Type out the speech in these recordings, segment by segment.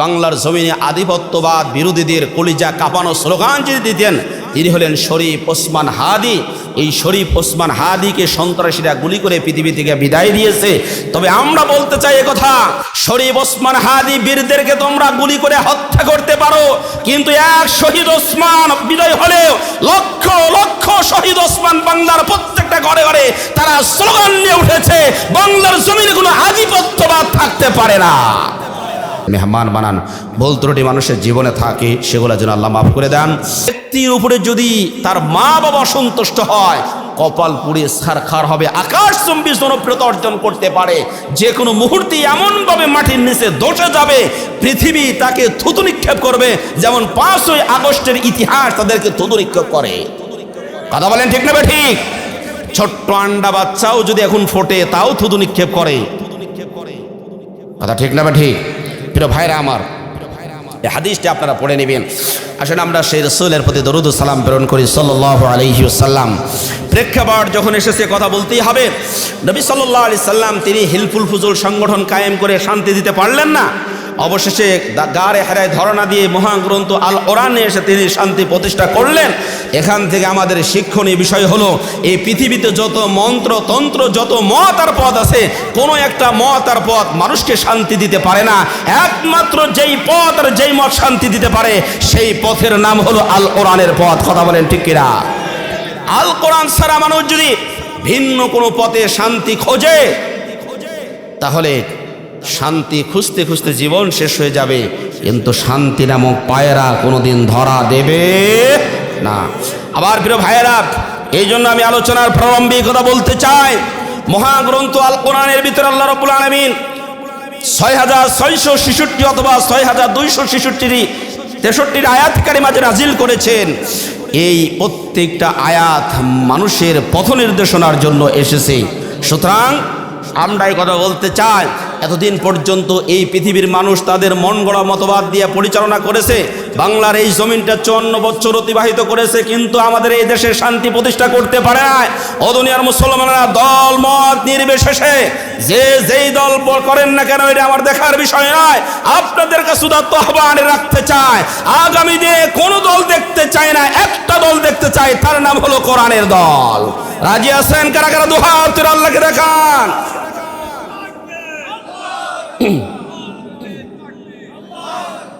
বাংলার জমিনে আধিপত্যবাদ বিরোধীদের কলিজা কাঁপানো স্লোগান যিনি দিতেন তিনি হলেন শরীফ ওসমান হাদি। এই শরীফ ওসমান হাদিকে সন্ত্রাসীরা গুলি করে পৃথিবী থেকে বিদায় দিয়েছে। তবে আমরা বলতে চাই কথা, শরীফ ওসমান হাদি বীরদেরকে তোমরা গুলি করে হত্যা করতে পারো, কিন্তু এক শহীদ ওসমান বিজয় হলেও লক্ষ লক্ষ শহীদ ওসমান বাংলার প্রত্যেকটা ঘরে ঘরে তারা স্লোগান নিয়ে উঠেছে, বাংলার জমিনে কোনো আধিপত্যবাদ থাকতে পারে না। মেহমান বানান, ভুল ত্রুটি মানুষের জীবনে থাকে, সেগুলো যেন আল্লাহ মাফ করে দেন। ব্যক্তির উপরে যদি তার মা বাবা সন্তুষ্ট হয়, কপাল পুড়ে ছারখার হবে, আকাশচুম্বী জনপ্রিয়তা অর্জন করতে পারে, যে কোনো মুহূর্তে এমনভাবে মাটির নিচে ধসে যাবে, পৃথিবী তাকে থুতু নিক্ষেপ করবে, যেমন 5ই আগস্টের ইতিহাস তাদেরকে থুতু নিক্ষেপ করে। কথা বলেন ঠিক না ঠিক? ছোট্ট আন্ডা বাচ্চাও যদি এখন ফোটে তাও থুতু নিক্ষেপ করে। কথা ঠিক না ঠিক? প্রিয় ভাইরা আমার, এই হাদিসটি আপনারা পড়ে নেবেন। আসলে আমরা সেই রাসূলের প্রতি দরুদ ও সালাম প্রেরণ করি সাল্লাল্লাহু আলাইহি ওয়াসাল্লাম। প্রেক্ষাপট যখন এসেছে কথা বলতেই হবে। নবী সাল্লাল্লাহু আলাইহি সাল্লাম তিনি হিলফুল ফুজুল সংগঠন কায়েম করে শান্তি দিতে পারলেন না। অবশেষে গারে হেরায় ধরনা দিয়ে মহাগ্রন্থ আল কোরআনে এসে তিনি শান্তি প্রতিষ্ঠা করলেন। এখান থেকে আমাদের শিক্ষণীয় বিষয় হলো, এই পৃথিবীতে যত মন্ত্র তন্ত্র যত মত আর পথ আছে, কোনো একটা মত আর পথ মানুষকে শান্তি দিতে পারে না। একমাত্র যেই পথ আর যেই মত শান্তি দিতে পারে সেই পথের নাম হলো আল কোরআনের পথ। কথা বলেন ঠিক কিনা? আল কোরআন ছাড়া মানুষ যদি ভিন্ন কোনো পথে শান্তি খোঁজে, তাহলে শান্তি খুঁজতে খুঁজতে জীবন শেষ হয়ে যাবে, কিন্তু শান্তি নামক পায়রা কোনোদিন ধরা দেবে না। আবার প্রিয় ভাইয়েরা, এই জন্য আমি আলোচনার প্রারম্ভে কথা বলতে চাই, মহাগ্রন্থ আল কোরআনের ভিতরে আল্লাহ রাব্বুল আলামিন 6666 অথবা 6263 আয়াত কারিমা নাজিল করেছেন। এই প্রত্যেকটা আয়াত মানুষের পথ নির্দেশনার জন্য এসেছে। সুতরাং আমরা এই কথা বলতে চাই, এতদিন পর্যন্ত এই পৃথিবীর মানুষ তাদের মন গড়া মতবাদ দিয়ে পরিচালনা করেছে, বাংলার এই জমিনটা 54 বছর অতিবাহিত করেছে, কিন্তু আমাদের এই দেশে শান্তি প্রতিষ্ঠা করতে পারে না। ও দুনিয়ার মুসলমানেরা, দল মত নির্বিশেষে যে যেই দল করেন না কেন, এটা আমার দেখার বিষয় নয়। আপনাদের কাছে উদাত্ত আহ্বানে রাখতে চায়, আগামী দিনে কোনো দল দেখতে চায় না, একটা দল দেখতে চায়, তার নাম হলো কোরআনের দল। রাজি আছেন? কারা কারা দুহাত তুলে আল্লাহকে দেখান।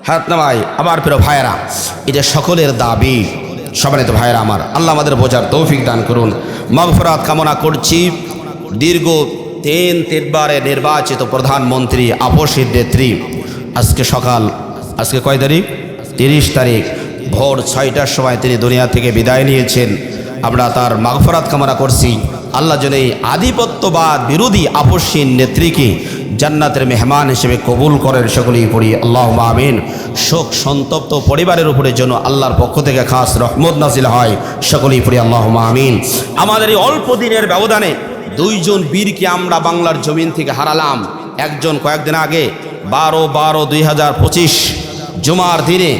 হাত নামাই। আবার প্রিয় ভাইয়েরা, এটা সকলের দাবি। সম্মানিত ভাইয়েরা আমার, আল্লাহ আমাদের বোঝার তৌফিক দান করুন। মাগফিরাত কামনা করছি দীর্ঘ 3 নির্বাচিত প্রধানমন্ত্রী, আপসের নেত্রী, আজকে কয় তারিখ? 30 তারিখ ভোর 6টার সময় তিনি দুনিয়া থেকে বিদায় নিয়েছেন। আমরা তার মাগফিরাত কামনা করছি। আল্লাহ যেন এই আধিপত্যবাদ বিরোধী আপসীন নেত্রীকে জান্নাতের মেহমান হিসেবে কবুল করেন, সকলেই পড়ি আল্লাহুম্মা আমিন। শোক সন্তপ্ত পরিবারের উপরে যেন আল্লাহর পক্ষ থেকে খাস রহমত নাজিল হয়, সকলেই পড়ি আল্লাহুম্মা আমিন। আমাদের এই অল্প দিনের ব্যবধানে 2 জন বীরকে আমরা বাংলার জমিন থেকে হারালাম। একজন কয়েকদিন আগে 12/12/2025 জুমার দিনে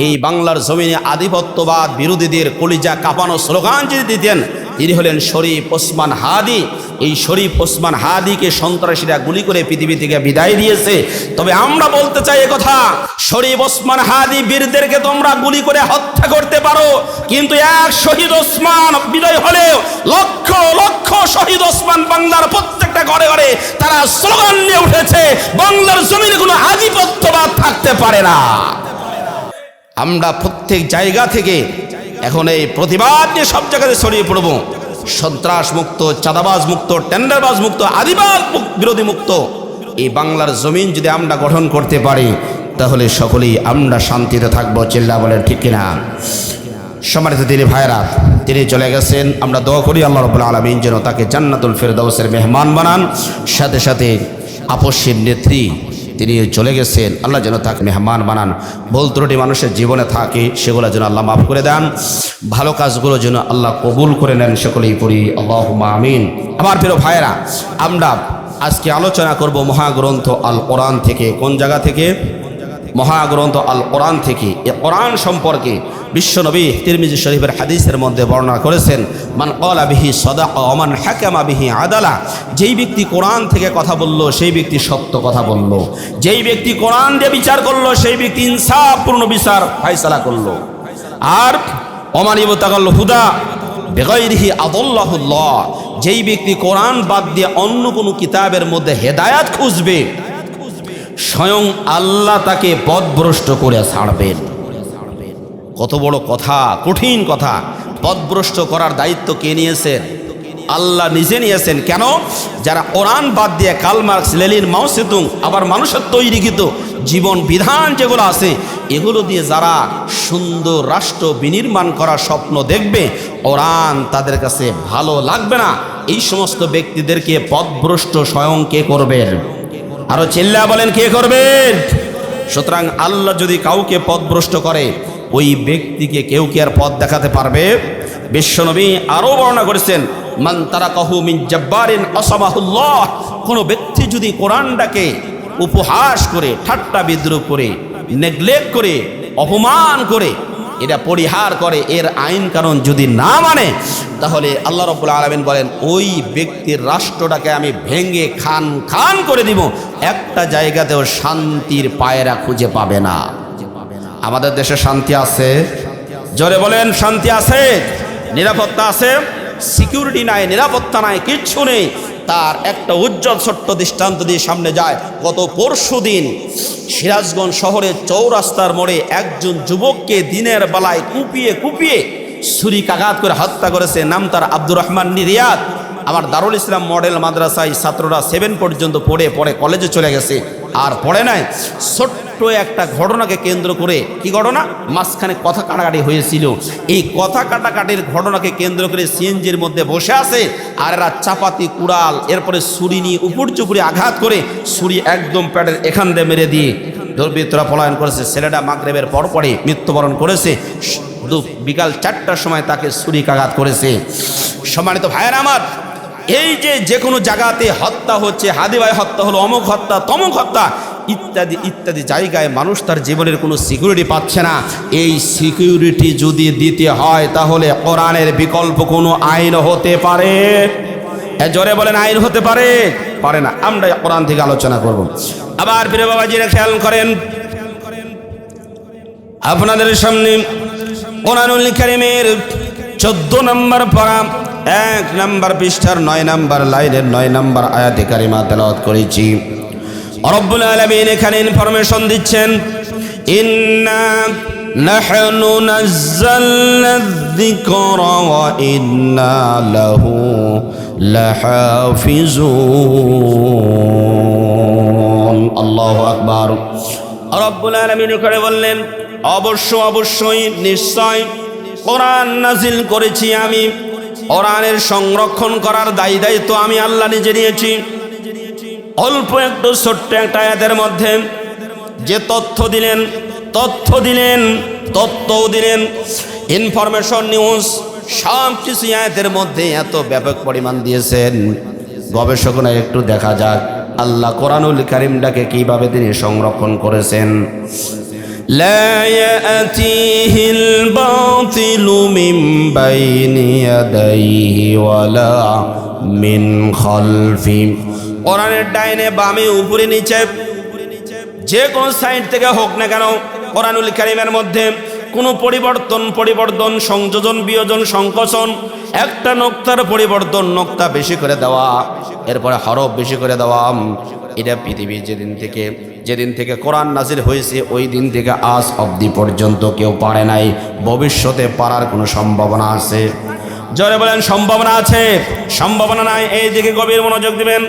এই বাংলার জমিনে আধিপত্যবাদ বিরোধীদের কলিজা কাঁপানো স্লোগান যিনি দিতেন তিনি হলেন শরীফ ওসমান হাদি। এই শরীফ ওসমান হাদিকে সন্ত্রাসীরা গুলি করে পৃথিবী থেকে বিদায় দিয়েছে। তবে আমরা বলতে চাই কথা, শরীফ ওসমান হাদি বীরদেরকে তোমরা গুলি করে হত্যা করতে পারো, কিন্তু এক শহীদ ওসমান বিজয় হলেও লক্ষ লক্ষ শহীদ ওসমান বাংলার প্রত্যেকটা ঘরে ঘরে তারা স্লোগান নিয়ে উঠেছে, বাংলার জমিনে কোনো আধিপত্যবাদ থাকতে পারে না। আমরা প্রত্যেক জায়গা থেকে এখন এই প্রতিবাদ নিয়ে সব জায়গাতে ছড়িয়ে পড়ব। সন্ত্রাস মুক্ত, চাঁদাবাজ মুক্ত, টেন্ডারবাজ মুক্ত, আদিবাদ বিরোধী মুক্ত এই বাংলার জমিন যদি আমরা গঠন করতে পারি, তাহলে সকলেই আমরা শান্তিতে থাকবো। চিল্লা বলেন ঠিক কিনা? সম্মানিত তিনি ভাইরা, তিনি চলে গেছেন। আমরা দোয়া করি আল্লাহ রাব্বুল আলামিন যেন তাকে জান্নাতুল ফেরদাউসের মেহমান বানান। সাথে সাথে আপসীর নেত্রী তিনি চলে গেছেন, আল্লাহ যেন তাকে মেহমান বানান। ভুল ত্রুটি মানুষের জীবনে থাকে, সেগুলো যেন আল্লাহ মাফ করে দেন। ভালো কাজগুলো যেন আল্লাহ কবুল করে নেন, সকলেই পড়ি আল্লাহুম্মা আমিন। আমার প্রিয় ভাইয়েরা, আমরা আজকে আলোচনা করব মহাগ্রন্থ আল কোরআন থেকে। কোন জায়গা থেকে? মহাগ্রন্থ আল কোরআন থেকে। এ কোরআন সম্পর্কে বিশ্বনবী তিরমিজি শরীফের হাদিসের মধ্যে বর্ণনা করেছেন, মান ক্বালা বিহি সাদাকা ওয়া মান হাকামা বিহি আদালা। যেই ব্যক্তি কোরআন থেকে কথা বলল সেই ব্যক্তি সত্য কথা বলল, যেই ব্যক্তি কোরআন দিয়ে বিচার করলো সেই ব্যক্তি ইনসাফপূর্ণ বিচার ফয়সালা করলো। আর ওমান ইবতাগাল হুদা বিগাইরিহি আদাল্লাহুল্লাহ, যেই ব্যক্তি কোরআন বাদ দিয়ে অন্য কোনো কিতাবের মধ্যে হেদায়াত খুঁজবে স্বয়ং আল্লাহ তাকে পথভ্রষ্ট করে ছাড়বেন। কত বড় কথা, কঠিন কথা। পথভ্রষ্ট করার দায়িত্ব কে নিয়েছেন? আল্লাহ নিজে নিয়েছেন। কেন? যারা কোরআন বাদ দিয়ে কার্ল মার্কস, লেনিন, মাও সেতুং, আবার মানুষের তৈরিকৃত জীবন বিধান যেগুলো আছে এগুলো দিয়ে যারা সুন্দর রাষ্ট্র বিনির্মাণ করার স্বপ্ন দেখবে, কোরআন তাদের কাছে ভালো লাগবে না। এই সমস্ত ব্যক্তিদেরকে পথভ্রষ্ট স্বয়ং কে করবেন? আরো চিল্লা বলেন, কে করবেন? সুতরাং আল্লাহ যদি কাউকে পথভ্রষ্ট করে ওই ব্যক্তিকে কেউ কি আর পথ দেখাতে পারবে? বিশ্বনবী আরো বর্ণনা করেছেন, মান তারাকাহু মিন জাব্বারিন আসাবাহুল্লাহ। কোনো ব্যক্তি যদি কোরআনটাকে উপহাস করে, ঠাট্টা বিদ্রুপ করে, নেগলেক্ট করে, অপমান করে, এটা পরিহার করে, এর আইন কানুন যদি না মানে, তাহলে আল্লাহ রাব্বুল আলামিন বলেন ওই ব্যক্তির রাষ্ট্রটাকে আমি ভেঙে খান খান করে দিব, একটা জায়গাতেও শান্তির পায়রা খুঁজে পাবে না। আমাদের দেশে শান্তি আছে? জোরে বলেন, শান্তি আছে? নিরাপত্তা আছে? সিকিউরিটি নাই, নিরাপত্তা নাই, কিচ্ছু নেই। তার একটা উজ্জ্বল ছোট্ট দৃষ্টান্ত দিয়ে সামনে যায়। গত পরশুদিন সিরাজগঞ্জ শহরের চৌরাস্তার মোড়ে একজন যুবককে দিনের বেলায় কুপিয়ে কুপিয়ে ছুরিকাঘাত করে হত্যা করেছে। নাম তার আব্দুর রহমান রিয়াদ। আমার দারুল ইসলাম মডেল মাদ্রাসায় ছাত্ররা 7 পর্যন্ত পড়ে পরে কলেজে চলে গেছে, আর পড়ে নাই। ছোট্ট একটা ঘটনাকে কেন্দ্র করে, কি ঘটনা? মাঝখানে কথা কাটাকাটি হয়েছিল। এই কথা কাটাকাটির ঘটনাকে কেন্দ্র করে সিএনজির মধ্যে বসে আছে, আর এরা চাপাতি, কুড়াল, এরপরে ছুরি নিয়ে উপর চুপুরি আঘাত করে ছুরি একদম প্যাডের এখান দিয়ে মেরে দিয়ে দুর্বৃত্তরা পলায়ন করেছে। ছেলেটা মাগরিবের পরপরই মৃত্যুবরণ করেছে। বিকাল 4টার সময় তাকে ছুরিকাঘাত করেছে। সম্মানিত ভাইয়েরা আমার, এই যে কোনো জায়গাতে হত্যা হচ্ছে, হাদি ভাই হত্যা হলো, অমুক হত্যা, তমুক হত্যা, ইত্যাদি ইত্যাদি জায়গায় মানুষ তার জীবনের কোনো সিকিউরিটি পাচ্ছে না। এই সিকিউরিটি যদি দিতে হয় তাহলে কোরআনের বিকল্প কোনো আইন হতে পারে? জোরে বলেন, আইন হতে পারে? পারে না। আমরা কোরআন থেকে আলোচনা করব। আবার প্রিয় বাবাজিরা খেয়াল করেন, আপনাদের সামনে কোরআনুল কারীমের 14 নম্বর পারা 1 নম্বর পৃষ্ঠার 9 নম্বর লাইনের 9 নম্বর আয়াতে কারিমা তেলাওয়াত করেছি। রব্বুল আলামিন এখানে ইনফরমেশন দিচ্ছেন, ইন্না নাহনু নাযালনা যিকরা ওয়া ইন্না লাহু লাহাফিজুন। আল্লাহু আকবার। রব্বুল আলামিন করে বললেন, অবশ্যই নিশ্চয় কোরআন নাজিল করেছি আমি। কোরআনের সংরক্ষণ করার দায়িত্ব আমি আল্লাহ নিজে নিয়েছি। অল্প একটু ছোট্ট একটা আয়াতের মধ্যে যে তথ্য দিলেন, ইনফরমেশন, নিউজ, সব কিছু আয়াতের মধ্যে এত ব্যাপক পরিমাণ দিয়েছেন। গবেষকরা একটু দেখা যাক আল্লাহ কোরআনুল কারীমটাকে কিভাবে তিনি সংরক্ষণ করেছেন। لا يأتيه الباطل من بين يديه ولا من خلفه। কোরআনের ডাইনে বামে উপরে নিচে যে কোন সাইড থেকে হোক না কেন, কোরআনুল কারীমের মধ্যে কোনো পরিবর্তন, সংযোজন, বিয়োজন, সংকোচন, একটা নোক্তার পরিবর্তন, নোক্তা বেশি করে দেওয়া, এরপরে হরফ বেশি করে দেওয়া, এটা পৃথিবী যেদিন থেকে কোরআন নাজিল হয়েছে ওই দিন থেকে আজ অবধি পর্যন্ত কেউ পারে নাই। ভবিষ্যতে পারার কোনো সম্ভাবনা আছে? জোরে বলেন, সম্ভাবনা আছে? সম্ভাবনা নাই। এই দিকে গভীর মনোযোগ দিবেন।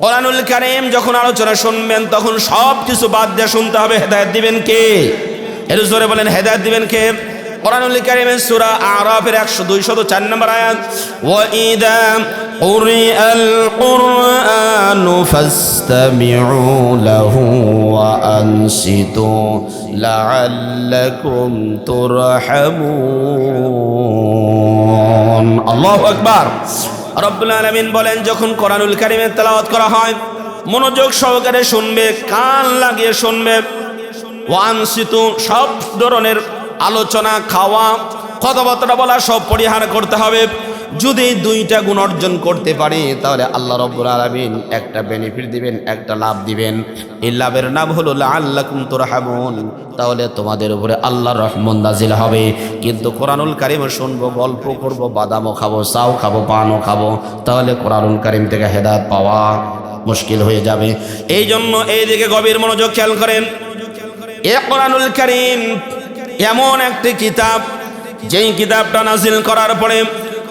কোরআনুল কারীম যখন আলোচনা শুনবেন তখন সব কিছু বাদ দিয়ে শুনতে হবে। হেদায়েত দিবেন কে? এর জোরে বলেন, হেদায়েত দিবেন কে? কোরআনুল কারীমের সূরা আরাফের 204 নম্বর আয়াত, ওয়া ইদা কুরিআল কুরআনু ফাসতামিউ লাহু ওয়া আনসিতু লাআল্লাকুম তুরহামুন। আল্লাহু আকবার। রব্বুল আলামিন বলেন, যখন কোরআনুল কারীমের তেলাওয়াত করা হয় মনোযোগ সহকারে শুনবে, কান লাগিয়ে শুনবে। ওয়ানসিতু, সব ধরনের আলোচনা, খাওয়া, কথাবার্তা বলা সব পরিহার করতে হবে। যদি দুইটা গুণ অর্জন করতে পারি তাহলে আল্লাহ রাব্বুল আলামিন একটা বেনিফিট দিবেন, একটা লাভ দিবেন। এই লাভের নাম হলো লাআল্লাকুম তুরহামুন, তাহলে তোমাদের উপরে আল্লাহর রহমত নাজিল হবে। কিন্তু কোরআনুল কারীম শুনবো, গল্প করব, বাদামও খাবো, চাও খাবো, পানও খাবো, তাহলে কোরআনুল কারীম থেকে হেদায়েত পাওয়া মুশকিল হয়ে যাবে। এই জন্য এই দিকে গভীর মনোযোগ খেয়াল করেন। এ কোরআনুল কারীম এমন একটি কিতাব, যেই কিতাবটা নাজিল করার পরে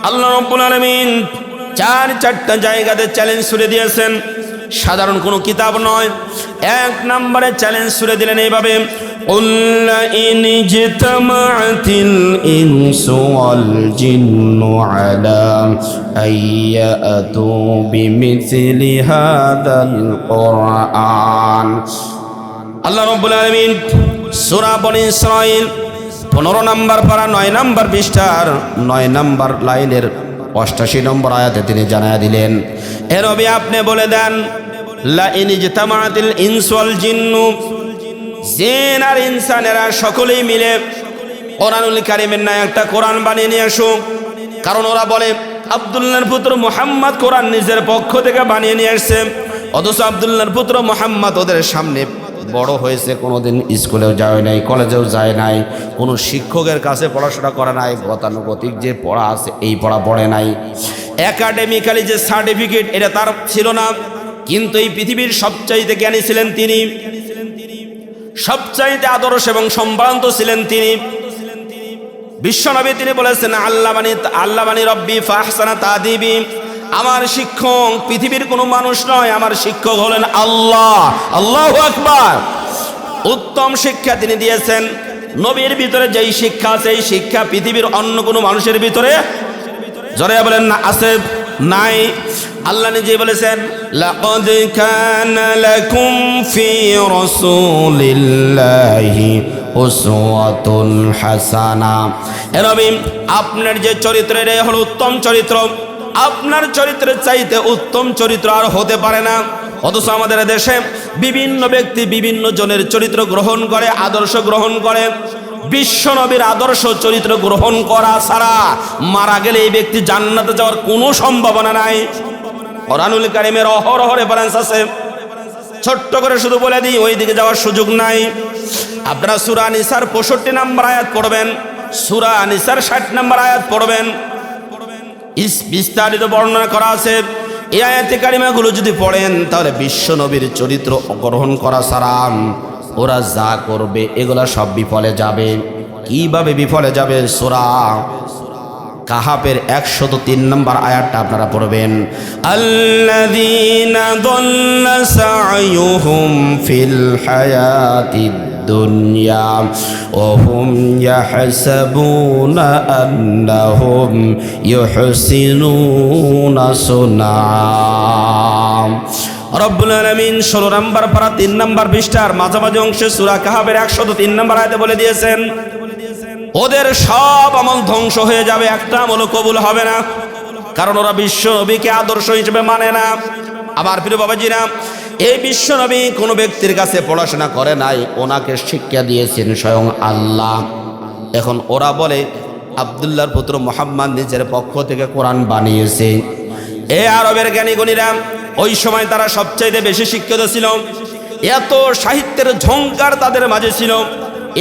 আল্লাহ রাব্বুল আলামিন চারটা জায়গাতে চ্যালেঞ্জ ছুড়ে দিয়েছেন। সাধারণ কোনো কিতাব নয়। এক নম্বরে চ্যালেঞ্জ ছুড়ে দিলেন এইভাবে, কুল্লা ইন জিতামাআতিল ইনসু ওয়াল জিন্নু আলা আইয়াতু বিমিসলি হাদাল কুরআন। আল্লাহ রাব্বুল আলামিন সূরা বনী ইসরাঈল 15 নম্বর পারা 9 নম্বর পৃষ্ঠার 9 নম্বর লাইনের 88 নম্বর আয়াতে তিনি জানায়া দিলেন, হে নবী আপনি বলে দেন, লা ইন ইজতামাআতিল ইনসু ওয়াল জিন্নু, জিন আর ইনসানেরা সকলেই মিলে কোরআনুল কারীমের ন্যায় একটা কোরআন বানিয়ে নিয়ে আসুক। কারণ ওরা বলে আব্দুল্লাহর পুত্র মুহাম্মদ কোরআন নিজের পক্ষ থেকে বানিয়ে নিয়ে আসছে, অথচ আব্দুল্লাহর পুত্র মুহাম্মদ ওদের সামনে বড় হয়েছে, কোনোদিন স্কুলেও যায় নাই, কলেজেও যায় নাই, কোনো শিক্ষকের কাছে পড়াশোনা করে নাই, গতানুগতিক যে পড়া আছে এই পড়া পড়ে নাই, একাডেমিক্যালি যে সার্টিফিকেট এটা তার ছিল না। কিন্তু এই পৃথিবীর সবচাইতে জ্ঞানী ছিলেন তিনি, সবচাইতে আদর্শ এবং সম্ভ্রান্ত ছিলেন তিনি। বিশ্বনবী তিনি বলেছেন, আল্লামানি রব্বি ফাহসানা তাদিবি, আমার শিক্ষক পৃথিবীর কোনো মানুষ নয়, আমার শিক্ষক হলেন আল্লাহ। আল্লাহু আকবার। উত্তম শিক্ষা তিনি দিয়েছেন। নবীর ভিতরে যেই শিক্ষা আছে এই শিক্ষা পৃথিবীর অন্য কোনো মানুষের ভিতরে জোরে বলেন না আছে, নাই। আল্লাহ নিজেই বলেছেন, লাকাদ কানা লাকুম ফি রাসূলিল্লাহি উসওয়াতুন হাসানা। হে নবী আপনার যে চরিত্রের হলো উত্তম চরিত্র, আপনার চরিত্রের চাইতে উত্তম চরিত্র আর হতে পারে না। অথচ আমাদের দেশে বিভিন্ন ব্যক্তি বিভিন্ন জনের চরিত্র গ্রহণ করে, আদর্শ গ্রহণ করে। বিশ্ব নবীর আদর্শ চরিত্র গ্রহণ করা ছাড়া মারা গেলে এই ব্যক্তি জান্নাতে যাওয়ার কোনো সম্ভাবনা নাই। কোরআনুল কারীমের অহরহ রেফারেন্স আছে, ছোট্ট করে শুধু বলে দিই, ওই দিকে যাওয়ার সুযোগ নাই। আপনারা সূরা নিসার 65 নম্বর আয়াত পড়বেন, সূরা নিসার 60 নম্বর আয়াত পড়বেন, বিস্তারিত বর্ণনা করা আছে। এই আয়াতে কারিমাগুলো যদি পড়েন তাহলে বিশ্ব নবীর চরিত্র গ্রহণ করা ছাড়া ওরা যা করবে এগুলা সব বিফলে যাবে। কিভাবে বিফলে যাবে? সূরা কাহাফের 103 নম্বর আয়াতটা আপনারা পড়বেন, আল্লাযীনা দাল্লা সা'য়ুহুম ফিল হায়াতিদ দুনিয়া ওয়া হুম ইয়াহসাবুনা আন্নাহুম ইউহসিনুনা সুনা। রব্বুল আলামিন 16 নম্বর পারা 3 নম্বর পৃষ্ঠার মাঝামাঝি অংশে সূরা কাহাফের 103 নম্বর আয়াতে বলে দিয়েছেন, ওদের সব আমল ধ্বংস হয়ে যাবে, একটা আমলও কবুল হবে না, কারণ ওরা বিশ্ব নবীকে আদর্শ হিসেবে মানে না। আমার প্রিয় বাবাজিরা, এই বিশ্ব নবী কোনো ব্যক্তির কাছে পড়াশোনা করে নাই, ওনাকে শিক্ষা দিয়েছেন স্বয়ং আল্লাহ। এখন ওরা বলে আব্দুল্লাহর পুত্র মুহাম্মদ নিজের পক্ষ থেকে কোরআন বানিয়েছে। এ আরবের জ্ঞানী গুণীরা ওই সময় তারা সবচাইতে বেশি শিক্ষিত ছিল, এত সাহিত্যের ঝংকার তাদের মাঝে ছিল।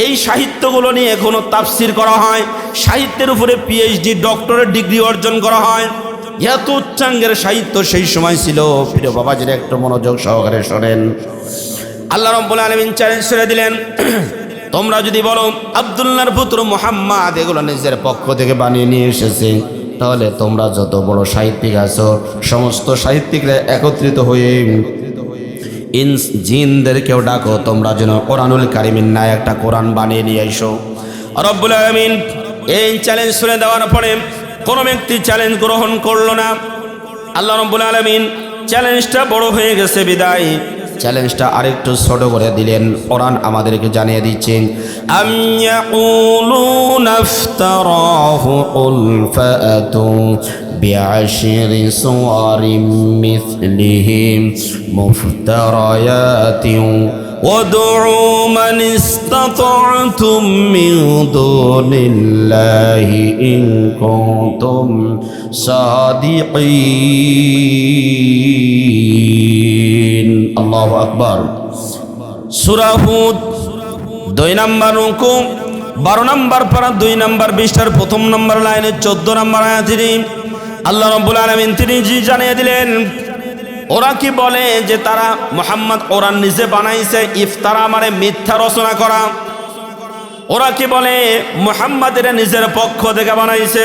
এই সাহিত্যগুলো নিয়ে এখনো তাফসির করা হয়, সাহিত্যের উপরে পিএইচডি ডক্টরেট ডিগ্রি অর্জন করা হয়। এত উচ্চাঙ্গের সাহিত্য সেই সময় ছিল। প্রিয় বাবাজিরা একটু মনোযোগ সহকারে শোনেন। আল্লাহ রাব্বুল আলামিন চ্যালেঞ্জ করে দিলেন, তোমরা যদি বলো আব্দুল্লাহর পুত্র মুহাম্মদ এগুলো নিজের পক্ষ থেকে বানিয়ে নিয়ে এসেছে, তাহলে তোমরা যত বড় সাহিত্যিক আছো সমস্ত সাহিত্যিকরা একত্রিত হয়ে জিনদেরকেও ডাকো, তোমরা যেন কোরআনুল কারীমের ন্যায় একটা কোরআন বানিয়ে নিয়ে এসো। রব্বুল আলামিন এই চ্যালেঞ্জ শুনে দেওয়ার পরে কোনো ব্যক্তি চ্যালেঞ্জ গ্রহণ করলো না। আল্লাহ রাব্বুল আলামিন চ্যালেঞ্জটা বড় হয়ে গেছে বিদায় চ্যালেঞ্জটা আরেকটু ছোট করে দিলেন। কোরআন আমাদেরকে জানিয়ে দিচ্ছেন, আম ইয়াকুলুনা ইফতারাহু কুল ফাতু بعشر سور مثله مفتريات وادعوا من استطعتم من دون الله إن كنتم صادقين الله أكبر সূরা হুদ 2 নম্বর রুকু 12 নম্বর পারা 2 নম্বর পৃষ্ঠার প্রথম নম্বর লাইনে 14 নম্বর আয়াতে আল্লাহ রাব্বুল আলামিন তিনি জানিয়ে দিলেন ওরা কি বলে যে তারা মুহাম্মদ কোরআন নিজে বানাইছে ইফতারা মানে মিথ্যা রচনা করা ওরা কি বলে মুহাম্মদের নিজের পক্ষ থেকে বানাইছে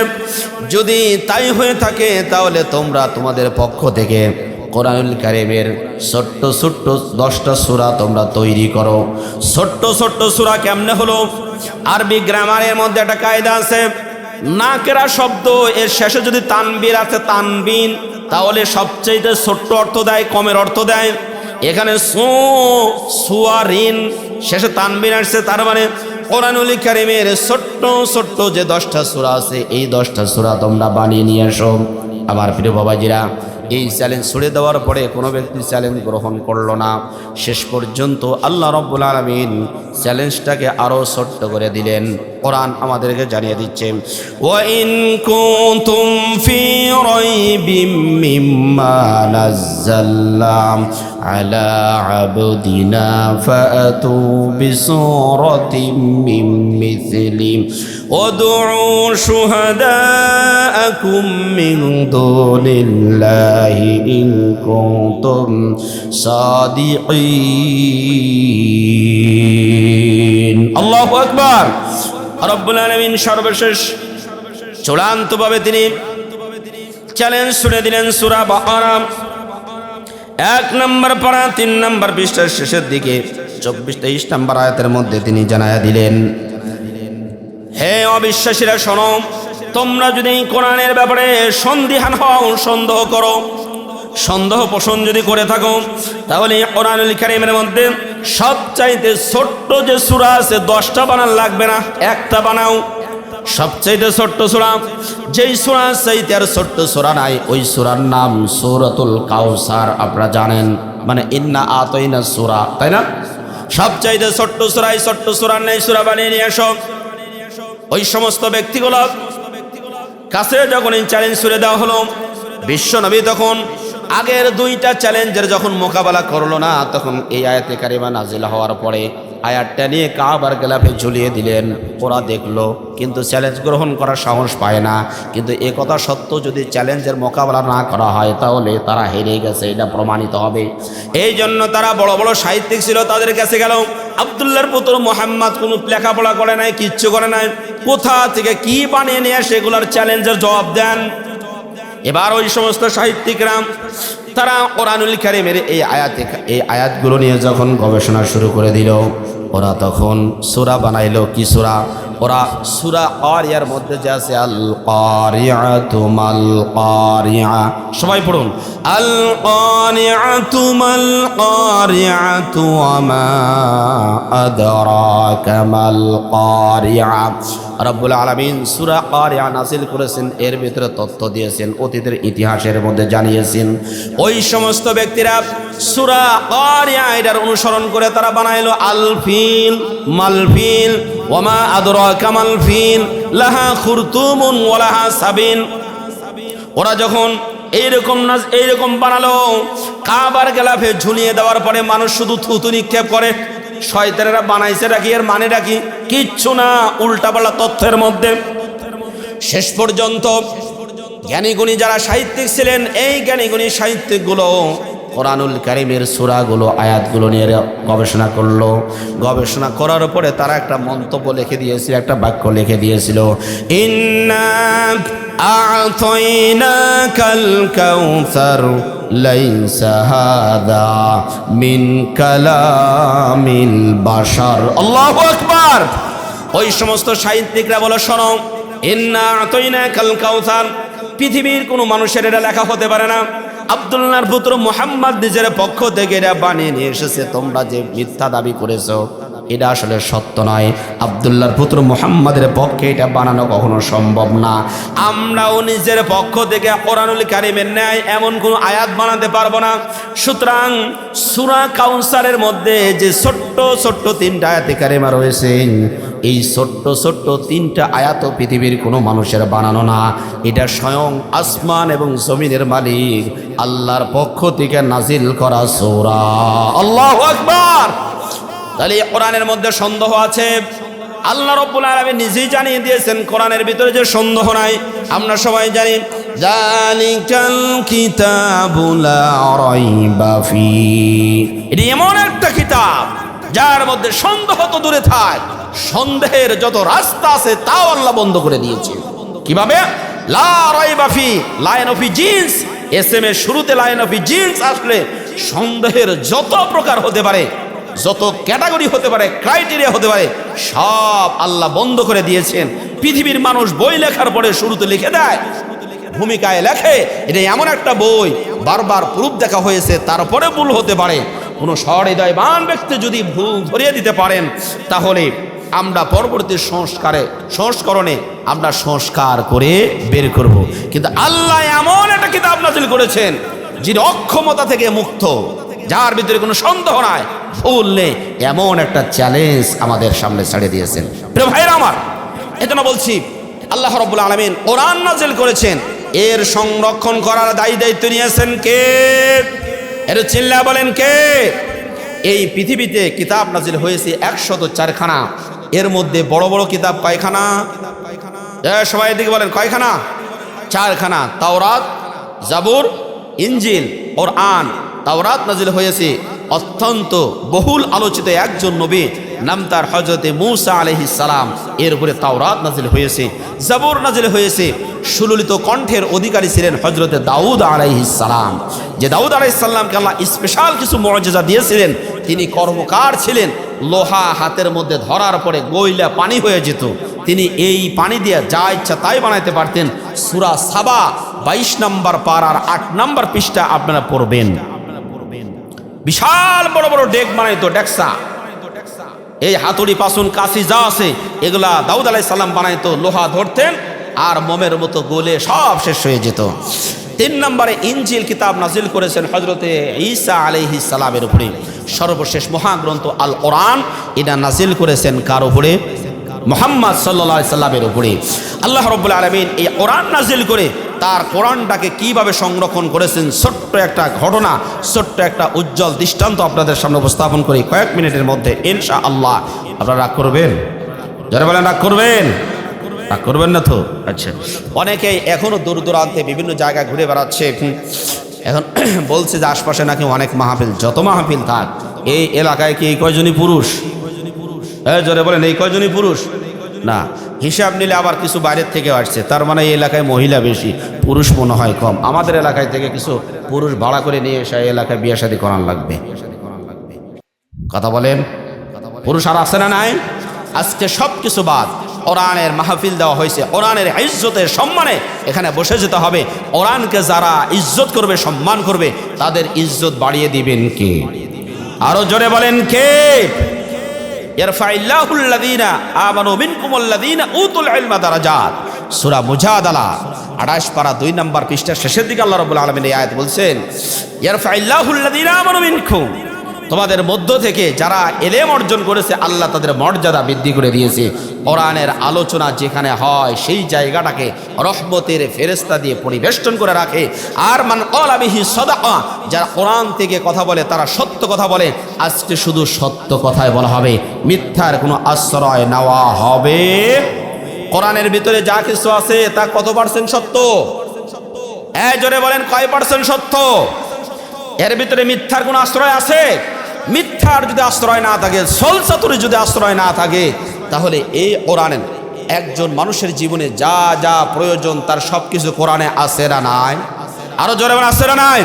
যদি তাই হয়ে থাকে তাহলে তোমরা তোমাদের পক্ষ থেকে কোরআনুল কারীমের ছোট্ট ছোট্ট 10টা সূরা তোমরা তৈরি করো ছোট্ট ছোট্ট সূরা কেমনে হলো আরবি গ্রামারের মধ্যে একটা কায়দা আছে নাকেরা শব্দ এর শেষে যদি তানবির আছে তানবিন তাহলে সবচেয়ে ছোট্ট অর্থ দেয় কমের অর্থ দেয় এখানে সুয়ারিন শেষে তানবিন আসছে তার মানে কোরআনুল কারীমের ছোট্ট ছোট্ট যে 10টা সূরা আছে এই 10টা সূরা তোমরা বানিয়ে নিয়ে আসো আমার প্রিয় বাবাজিরা এই চ্যালেঞ্জ ছুড়ে দেওয়ার পরে কোনো ব্যক্তি চ্যালেঞ্জ গ্রহণ করলো না শেষ পর্যন্ত আল্লাহ রাব্বুল আলামিন চ্যালেঞ্জটাকে আরো ছোট্ট করে দিলেন কোরআন আমাদেরকে জানিয়ে দিচ্ছে ওয়া ইন কুনতুম ফি রাইবিম মিম্মা নাযালনা আলা আবদিনা ফাতু বিসূরাতিম মিন মিছলি ওয়াদউ শুহাদাআকুম মিন দুনিল্লাহি ইন কুনতুম সাদিকিন আল্লাহু আকবার রব্বুল আলামিন সর্বশেষ চূড়ান্তভাবে তিনি চ্যালেঞ্জ ছুড়ে দিলেন সূরা বাকারা 1 নম্বর পারা 3 নম্বর পৃষ্ঠার শেষের দিকে 24-23 নম্বর আয়াতের মধ্যে তিনি জানায়া দিলেন হে অবিশ্বাসীরা শোনো তোমরা যদি কোরআনের ব্যাপারে সন্দিহান হও সন্দেহ করো সন্দেহ পোষণ যদি করে থাকো তাহলে কোরআনুল কারীমের মধ্যে সবচাইতে ছোট্ট যে সূরা আছে 10টা বানান লাগবে না একটা বানাও সবচাইতে ছোট্ট সূরা যেই সূরা চাইতে আর ছোট্ট সূরা নাই ওই সূরার নাম সূরাতুল কাউসার আপনারা জানেন মানে ইন্না আতাইনা সূরা তাই না সবচাইতে ছোট্ট সূরা এই ছোট্ট সূরার নাই সূরা বানিয়ে নিয়ে আসো ওই সমস্ত ব্যক্তিগুলো কাছে যখন এই চ্যালেঞ্জ ছুড়ে দেওয়া হলো বিশ্ব নবী তখন আগের 2টা চ্যালেঞ্জের যখন মোকাবেলা করলো না তখন এই আয়াতে কারিমা নাজিল হওয়ার পরে আয়াতটা নিয়ে কাবার গিলাফে ঝুলিয়ে দিলেন ওরা দেখলো কিন্তু চ্যালেঞ্জ গ্রহণ করার সাহস পায় না কিন্তু এ কথা সত্য যদি চ্যালেঞ্জের মোকাবেলা না করা হয় তাহলে তারা হেরে গেছে এটা প্রমাণিত হবে এই জন্য তারা বড় বড় সাহিত্যিক ছিল তাদের কাছে গেল আব্দুল্লাহর পুত্র মুহাম্মদ কোনো লেখাপড়া করে নাই কিচ্ছু করে নাই কোথা থেকে কি বানিয়ে নিয়ে সেগুলোর চ্যালেঞ্জের জবাব দেন এবার ওই সমস্ত সাহিত্যিকরা তারা কোরআনুল কারীমের এই আয়াতগুলো নিয়ে যখন গবেষণা শুরু করে দিল ওরা তখন সূরা বানাইলো কি সূরা ওরা সূরা কারিয়ার মধ্যে যে আছে আল কারিয়াতু মাল কারিয়া সবাই পড়ুন আল কারিয়াতু মাল কারিয়াতু ওয়া মা আদরাকা মাল কারিয়া রব্বুল আলামিন সূরা কারিয়া নাযিল করেছেন এর ভিতরে তথ্য দিয়েছেন অতীতের ইতিহাসের মধ্যে জানিয়েছেন ওই সমস্ত ব্যক্তিরা সূরা কারিয়া এর অনুসরণ করে তারা বানাইলো আল ফিল মাল ফিল ওয়া মা আদরাকা মাল ফিল লাহা খুরতুমুন ওয়া লাহা সাবিন ওরা যখন এইরকম বানালো কাবার গিলাফে ঝুলিয়ে দেওয়ার পরে মানুষ শুধু থুতু নিক্ষেপ করে শয়তানেরা বানাইছে রাখি এর মানে রাখি কিচ্ছু না উল্টাপাল্টা তথ্যের মধ্যে শেষ পর্যন্ত জ্ঞানীগুণী যারা সাহিত্যিক ছিলেন এই জ্ঞানীগুণী সাহিত্যিকগুলো কোরআনুল কারীমের সূরাগুলো আয়াতগুলো নিয়ে গবেষণা করলো গবেষণা করার পরে তারা একটা মন্তব্য লিখে দিয়েছিল একটা বাক্য লিখে দিয়েছিল ইন্না আ'তাইনাকাল কাউসার লাইসা হাদা মিন কালামিল বাশার আল্লাহু আকবার ওই সমস্ত সাহিত্যিকরা বলে শোনো ইন্না আ'তাইনাকাল কাউসার পৃথিবীর কোনো মানুষের এটা লেখা হতে পারে না আব্দুল্লাহর পুত্র মুহাম্মদ নিজের পক্ষ থেকে এটা বানিয়ে নিয়ে এসেছে তোমরা যে মিথ্যা দাবি করেছো এটা আসলে সত্য নয়। আব্দুল্লাহর পুত্র মুহাম্মাদের পক্ষে এটা বানানো কখনো সম্ভব না। আমরাও নিজের পক্ষ থেকে কোরআনুল কারীমের ন্যায় এমন কোনো আয়াত বানাতে পারবো না। সুতরাং সূরা কাউসারের মধ্যে যে ছোট্ট ছোট্ট 3টা আয়াতে কারিমা রয়েছে, এই ছোট্ট ছোট্ট 3টা আয়াত পৃথিবীর কোনো মানুষের বানানো না। এটা স্বয়ং আসমান এবং জমিনের মালিক আল্লাহর পক্ষ থেকে নাজিল করা সূরা। আল্লাহু আকবার। তাহলে কোরআনের মধ্যে সন্দেহ আছে, আল্লাহ রাব্বুল আলামিন নিজেই জানিয়ে দিয়েছেন কোরআনের ভিতরে যে সন্দেহ নাই। আমরা সবাই জানি জালিকাল কিতাবু লা রাইবা ফি, এটা এমন একটা কিতাব যার মধ্যে সন্দেহ তো দূরে থাক, সন্দেহের যত রাস্তা আছে তাও আল্লাহ বন্ধ করে দিয়েছে। কিভাবে? লা রাইবা ফি, লাইন অফ জিন্স, এসএম এর শুরুতে লাইন অফ জিন্স আসলে সন্দেহের যত প্রকার হতে পারে, যত ক্যাটাগরি হতে পারে, ক্রাইটেরিয়া হতে পারে, সব আল্লাহ বন্ধ করে দিয়েছেন। পৃথিবীর মানুষ বই লেখার পরে শুরুতে লিখে দেয়, ভূমিকায় লেখে। এটা এমন একটা বই বারবার প্রুফ দেখা হয়েছে, তারপরে ভুল হতে পারে। কোনো সহৃদয়বান ব্যক্তি যদি ভুল ধরিয়ে দিতে পারেন, তাহলে আমরা পরবর্তী সংস্করণে আমরা সংস্কার করে বের করব। কিন্তু আল্লাহ এমন একটা কিতাব নাযিল করেছেন যিনি অক্ষমতা থেকে মুক্ত, যার ভিতরে কোনো সন্দেহ নাই, ভুল নেই, এমন একটা চ্যালেঞ্জ আমাদের সামনে ছাড়িয়ে দিয়েছেন। প্রিয় ভাইরা আমার, এজন্য বলছি আল্লাহ রাব্বুল আলামিন কোরআন নাযিল করেছেন, এর সংরক্ষণ করার দায়িত্ব নিয়েছেন কে? এর চিল্লা বলেন কে? এই পৃথিবীতে কিতাব নাযিল হয়েছে 104খানা, এর মধ্যে বড় বড় কিতাব কয়খানা? সবাই এদিকে বলেন কয়খানা? 4খানা। তাওরাত, জাবুর, ইনজিল, কোরআন। তাওরাত নাযিল হয়েছে অত্যন্ত বহুল আলোচিত একজন নবী, নাম তার হযরতে মূসা আলাইহিস সালাম, এর উপরে তাওরাত নাযিল হয়েছে। জাবুর নাযিল হয়েছে, সুললিত কণ্ঠের অধিকারী ছিলেন হযরতে দাউদ আলাইহিস সালাম, যে দাউদ আলাইহিস সালামকে আল্লাহ স্পেশাল কিছু মুআজিজা দিয়েছিলেন। তিনি কর্মকার ছিলেন, লোহা হাতের মধ্যে ধরার পরে গইলা পানি হয়ে যেত, তিনি এই পানি দিয়ে যা ইচ্ছা তাই বানাইতে পারতেন। সূরা সাবা 22 নম্বর পারার 8 নম্বর পৃষ্ঠা আপনারা পড়বেন। বিশাল বড় বড় ডেক বানাইতো, ডেকসা, এই হাতুড়ি পাসুন কাশি যা আছে এগুলা দাউদ আলাইহিস সালাম বানাইতো, লোহা ধরতেন আর মোমের মতো গলে সব শেষ হয়ে যেত। 3 নম্বরে ইনজিল কিতাব নাজিল করেছেন হযরতে ঈসা আলাইহিস সালামের উপরে। সর্বশেষ মহাগ্রন্থ আল কোরআন এটা নাজিল করেছেন কার উপরে? মুহাম্মদ সাল্লাল্লাহু আলাইহি সাল্লামের উপরে। আল্লাহ রাব্বুল আলামিন এই কোরআন নাজিল করে তার কোরআনটাকে কিভাবে সংরক্ষণ করেছেন, ছোট্ট একটা ঘটনা, ছোট্ট একটা উজ্জ্বল দৃষ্টান্ত আপনাদের সামনে উপস্থাপন করি কয়েক মিনিটের মধ্যে ইনশাআল্লাহ। আপনারা রাগ করবেন? যারা বলেন রাগ করবেন? রাগ করবেন না তো? আচ্ছা, অনেকেই এখনো দূর দূরান্তে বিভিন্ন জায়গায় ঘুরে বেড়াচ্ছে, এখন বলছে যে আশপাশে নাকি অনেক মাহফিল। যত মাহফিল থাক, এই এলাকায় কি এই কয়জনই পুরুষ? জোরে বলেন, এই কয়জনই পুরুষ? না, হিসাব নিলে আবার কিছু বাইরের থেকে আসছে, তার মানে এই এলাকায় মহিলা বেশি, পুরুষ মনে হয় কম। আমাদের এলাকায় থেকে কিছু পুরুষ ভাড়া করে নিয়ে এসে এই এলাকায় বিয়ে শাদী করান লাগবে। কথা বলেন, পুরুষ আর আছে না নাই? আজকে সব কিছু বাদ, কোরআনের মাহফিল দেওয়া হয়েছে, কোরআনের ইজ্জতের সম্মানে এখানে বসে যেতে হবে। কোরআনকে যারা ইজ্জত করবে, সম্মান করবে, তাদের ইজ্জত বাড়িয়ে দিবেন কে? আরো জোরে বলেন কে? ইয়ারফাইল্লাহুল্লাযীনা আমানু মিনকুমুল্লাযীনা উতুল ইলমা দারাজাত। সূরা মুজাদালা 28 পারা 2 নম্বর পৃষ্ঠার শেষের দিকে আল্লাহ রাব্বুল আলামিন এই আয়াত বলছেন, ইয়ারফাইল্লাহুল্লাযীনা আমানু মিনকুম, তোমাদের মধ্য থেকে যারা ইলম অর্জন করেছে আল্লাহ তাদের মর্যাদা বৃদ্ধি করে দিয়েছে। কোরআনের আলোচনা যেখানে হয় সেই জায়গাটাকে রহমতের ফেরেশতা দিয়ে পরিবেষ্টন করে রাখে। আর মান ক্বালা বিহি সাদাকা, যারা কোরআন থেকে কথা বলে তারা সত্য কথা বলে। আজকে শুধু সত্য কথাই বলা হবে, মিথ্যার কোনো আশ্রয় নেওয়া হবে। কোরআনের ভিতরে যা কিছু আছে তা কত পার্সেন্ট সত্য? জোরে বলেন, কয় পার্সেন্ট সত্য? এর ভিতরে মিথ্যার কোনো আশ্রয় আছে? মিথ্যার যদি আশ্রয় না থাকে, ছলচাতুরির যদি আশ্রয় না থাকে, তাহলে এই কোরআনের একজন মানুষের জীবনে যা যা প্রয়োজন তার সব কিছু কোরআনে আছে না নাই? আরো জোরে বলেন, আছে না নাই?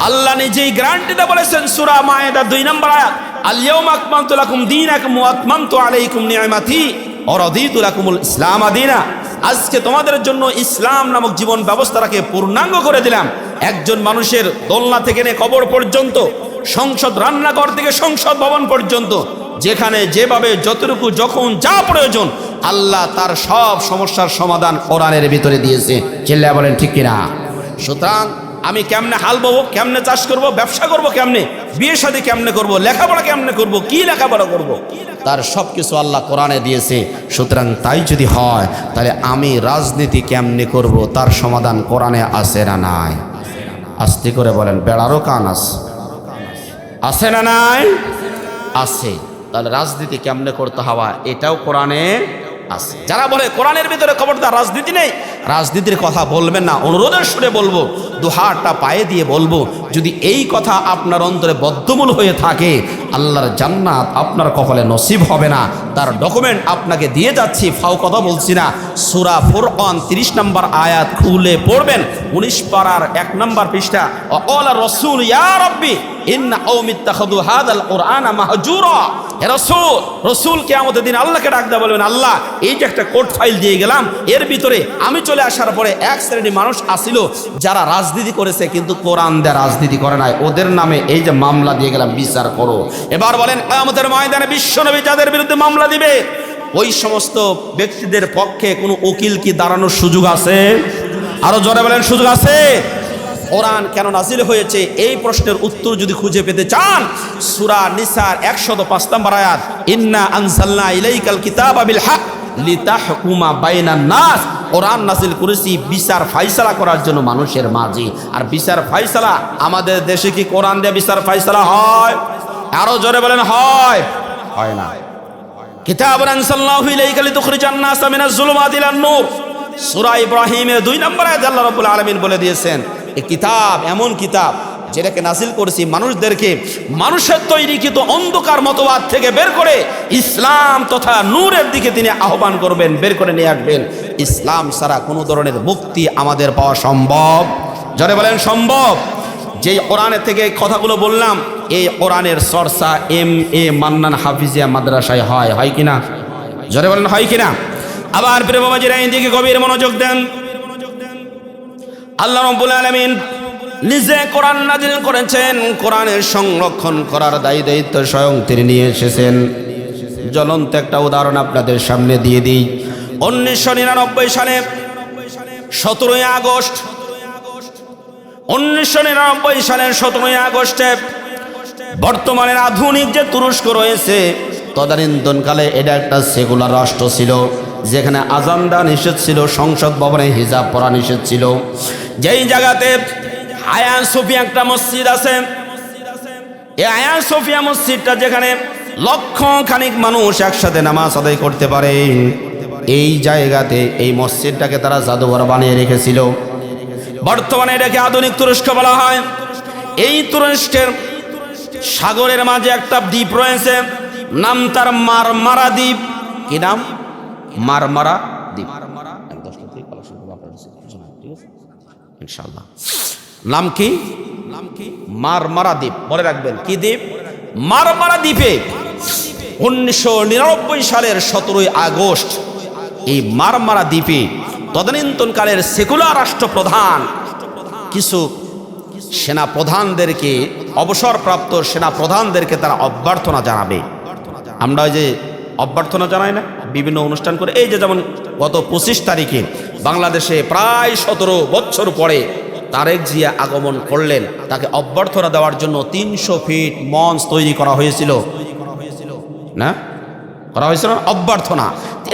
আল্লাহ নিজেই গ্যারান্টিতে বলেছেন সূরা মায়েদা 2 নম্বর আয়াত, আল ইয়াউমা আকমালতু লাকুম দীনাকুম ওয়া আতমামতু আলাইকুম নি'মাতি ওয়া রাদিতু লাকুমুল ইসলাম দীনা। আজকে তোমাদের জন্য ইসলাম নামক জীবন ব্যবস্থাটাকে পূর্ণাঙ্গ করে দিলাম। একজন মানুষের দোলনা থেকে নিয়ে কবর পর্যন্ত, সংসদ রান্নাঘর থেকে সংসদ ভবন পর্যন্ত যেখানে যেভাবে যতটুকু যখন যা প্রয়োজন আল্লাহ তার সব সমস্যার সমাধান কোরআনের ভিতরে দিয়েছে। চিল্লায়া বলেন ঠিক কিনা? সুতরাং আমি কেমনে হাল ববো, কেমনে চাষ করব, ব্যবসা করব কেমনে, বিয়ে শাদী কেমনে করব, লেখাপড়া কেমনে করব, কি লেখাপড়া করব, তার সব কিছু আল্লাহ কোরআনে দিয়েছে। সুতরাং তাই যদি হয় তাহলে আমি রাজনীতি কেমনে করব তার সমাধান কোরআনে আছে না নাই? আস্তে করে বলেন, বেড়ারও কান আছে না নাই? আছে। তাহলে রাজনীতি কেমনে করতে হওয়া এটাও কোরআনে আছে। যারা বলে কোরআনের ভিতরে খবরদার রাজনীতি নেই, রাজনীতির কথা বলবেন না, অনুরোধের সুরে বলবো, দুহাতটা পায়ে দিয়ে বলবো, যদি এই কথা আপনার অন্তরে বদ্ধমূল হয়ে থাকে আল্লাহর জান্নাত আপনার কপালে নসিব হবে না। তার ডকুমেন্ট আপনাকে দিয়ে যাচ্ছি, ফাও কথা বলছি না। সূরা ফুরকান 30 নম্বর আয়াত খুলে পড়বেন, 19 পারার 1 নম্বর পৃষ্ঠা। ওয়ালা রাসূল ইয়া রাব্বি ইন্না কওমি ইত্তাখাযু হাযাল কুরআনা মাহজুরা। হে রাসূল, রাসূল কিয়ামতের দিন আল্লাহকে ডাক দেয়া বলবেন, আল্লাহ এই যে একটা কোর্ট ফাইল দিয়ে গেলাম, এর ভিতরে আমি চলে আসার পরে এক শ্রেণীর মানুষ আসিল যারা রাজনীতি করেছে কিন্তু কোরআন দিয়ে রাজনীতি করে নাই, ওদের নামে এই যে মামলা দিয়ে গেলাম, বিচার করো। এবার বলেন কিয়ামতের ময়দানে বিশ্বনবী যাদের বিরুদ্ধে মামলা দিবে ওই সমস্ত ব্যক্তিদের পক্ষে কোনো উকিল কি দাঁড়ানোর সুযোগ আছে? আরো জোরে বলেন, সুযোগ আছে? কোরআন কেন নাজিল হয়েছে এই প্রশ্নের উত্তর যদি খুঁজে পেতে চান, সূরা নিসার 105 নম্বর আয়াত, ইন্না আনজালনা ইলাইকাল কিতাবা বিল হক লিতাহকুমা বাইনান নাস। কোরআন নাজিল করেছি বিচার ফায়সালা করার জন্য মানুষের মাঝে। আর বিচার ফায়সালা আমাদের দেশে কি কোরআন দিয়ে বিচার ফায়সালা হয়? আরো জোরে বলেন, হয়? হয় না। কিতাবুন আনজালনাহু ইলাইকা লিতুখরিজান নাসা মিনাজ যুলুমাতি ইলান নূর। সূরা ইব্রাহিমের 2 নম্বর আয়াতে আল্লাহ রাব্বুল আলামিন বলে দিয়েছেন, এই কিতাব এমন কিতাব যেটাকে নাজিল করেছি মানুষদেরকে মানুষের তৈরিকৃত অন্ধকার মতবাদ থেকে বের করে ইসলাম তথা নূরের দিকে তিনি আহ্বান করবেন, বের করে নিয়ে আসবেন। ইসলাম ছাড়া কোনো ধরনের মুক্তি আমাদের পাওয়া সম্ভব? যারা বলেন সম্ভব। যেই কোরআনের থেকে কথাগুলো বললাম, এই কোরআনের চর্চা MA মান্নান হাফিজিয়া মাদ্রাসায় হয় কিনা? যারা বলেন হয় কিনা? আবার প্রিয় বাবাজিরা এই দিকে গভীর মনোযোগ দেন। আল্লাহ রাব্বুল আলামিন নিজে কোরআন নাজিল করেছেন, কোরআনের সংরক্ষণ করার দায়িত্ব স্বয়ং তিনি নিয়ে এসেছেন। জ্বলন্ত একটা উদাহরণ আপনাদের সামনে দিয়ে দিই। 1999 সালে 17ই আগস্ট, 1999 সালের 17ই আগস্টে বর্তমানের আধুনিক যে তুরস্ক রয়েছে, তদানীন্তনকালে এটা একটা সেকুলার রাষ্ট্র ছিল, যেখানে আজান দেওয়া নিষেধ ছিল, সংসদ ভবনে হিজাব পরা নিষেধ ছিল। যেই জায়গাতে আয়া সোফিয়া একটা মসজিদ আছে, এই আয়া সোফিয়া মসজিদটা যেখানে লক্ষ খানিক মানুষ একসাথে নামাজ আদায় করতে পারে, এই জায়গাতে এই মসজিদটাকে তারা জাদুঘর বানিয়ে রেখেছিল। বর্তমানে এটাকে আধুনিক তুরস্ক বলা হয়। এই তুরস্কের সাগরের মাঝে একটা দ্বীপ রয়েছে, নাম তার মারমারা দ্বীপ। কি নাম? মারমারা দ্বীপ। ইনশাআল্লাহ নাম কি? মারমারা দ্বীপ। মনে রাখবেন কি দ্বীপ? মারমারা দ্বীপে 1999 সালের 17ই আগস্ট এই মারমারা দ্বীপে তদানীন্তনকালের সেকুলার রাষ্ট্রপ্রধান কিছু সেনা প্রধানদেরকে, অবসরপ্রাপ্ত সেনা প্রধানদেরকে তারা অভ্যর্থনা জানাবে। আমরা ওই যে অভ্যর্থনা জানাই না বিভিন্ন অনুষ্ঠান করে, এই যে যেমন গত 25 তারিখে বাংলাদেশে প্রায় 17 বছর পরে তারেক জিয়া আগমন করলেন, তাকে অভ্যর্থনা দেওয়ার জন্য 300 ফিট মঞ্চ তৈরি করা হয়েছিল না? করা হয়েছিল অভ্যর্থনা।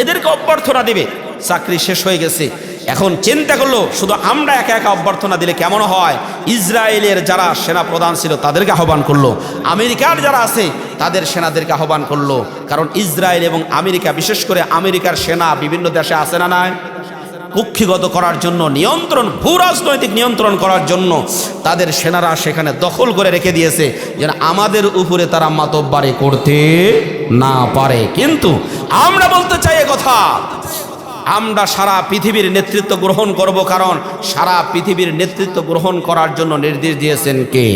এদেরকে অভ্যর্থনা দিবে, চাকরি শেষ হয়ে গেছে। এখন চিন্তা করলো শুধু আমরা একা একা অভ্যর্থনা দিলে কেমন হয়? ইসরায়েলের যারা সেনা প্রধান ছিল তাদেরকে আহ্বান করলো, আমেরিকার যারা আছে তাদের সেনাদেরকে আহ্বান করলো। কারণ ইসরায়েল এবং আমেরিকা, বিশেষ করে আমেরিকার সেনা বিভিন্ন দেশে আছে না নাই, কুক্ষিগত করার জন্য, নিয়ন্ত্রণ, ভূ রাজনৈতিক নিয়ন্ত্রণ করার জন্য তাদের সেনারা সেখানে দখল করে রেখে দিয়েছে, যেন আমাদের উপরে তারা মাতব্বারি করতে না পারে। কিন্তু আমরা বলতে চাই কথা, আমরা সারা পৃথিবীর নেতৃত্ব গ্রহণ করব, কারণ সারা পৃথিবীর নেতৃত্ব গ্রহণ করার জন্য নির্দেশ দিয়েছেন কে?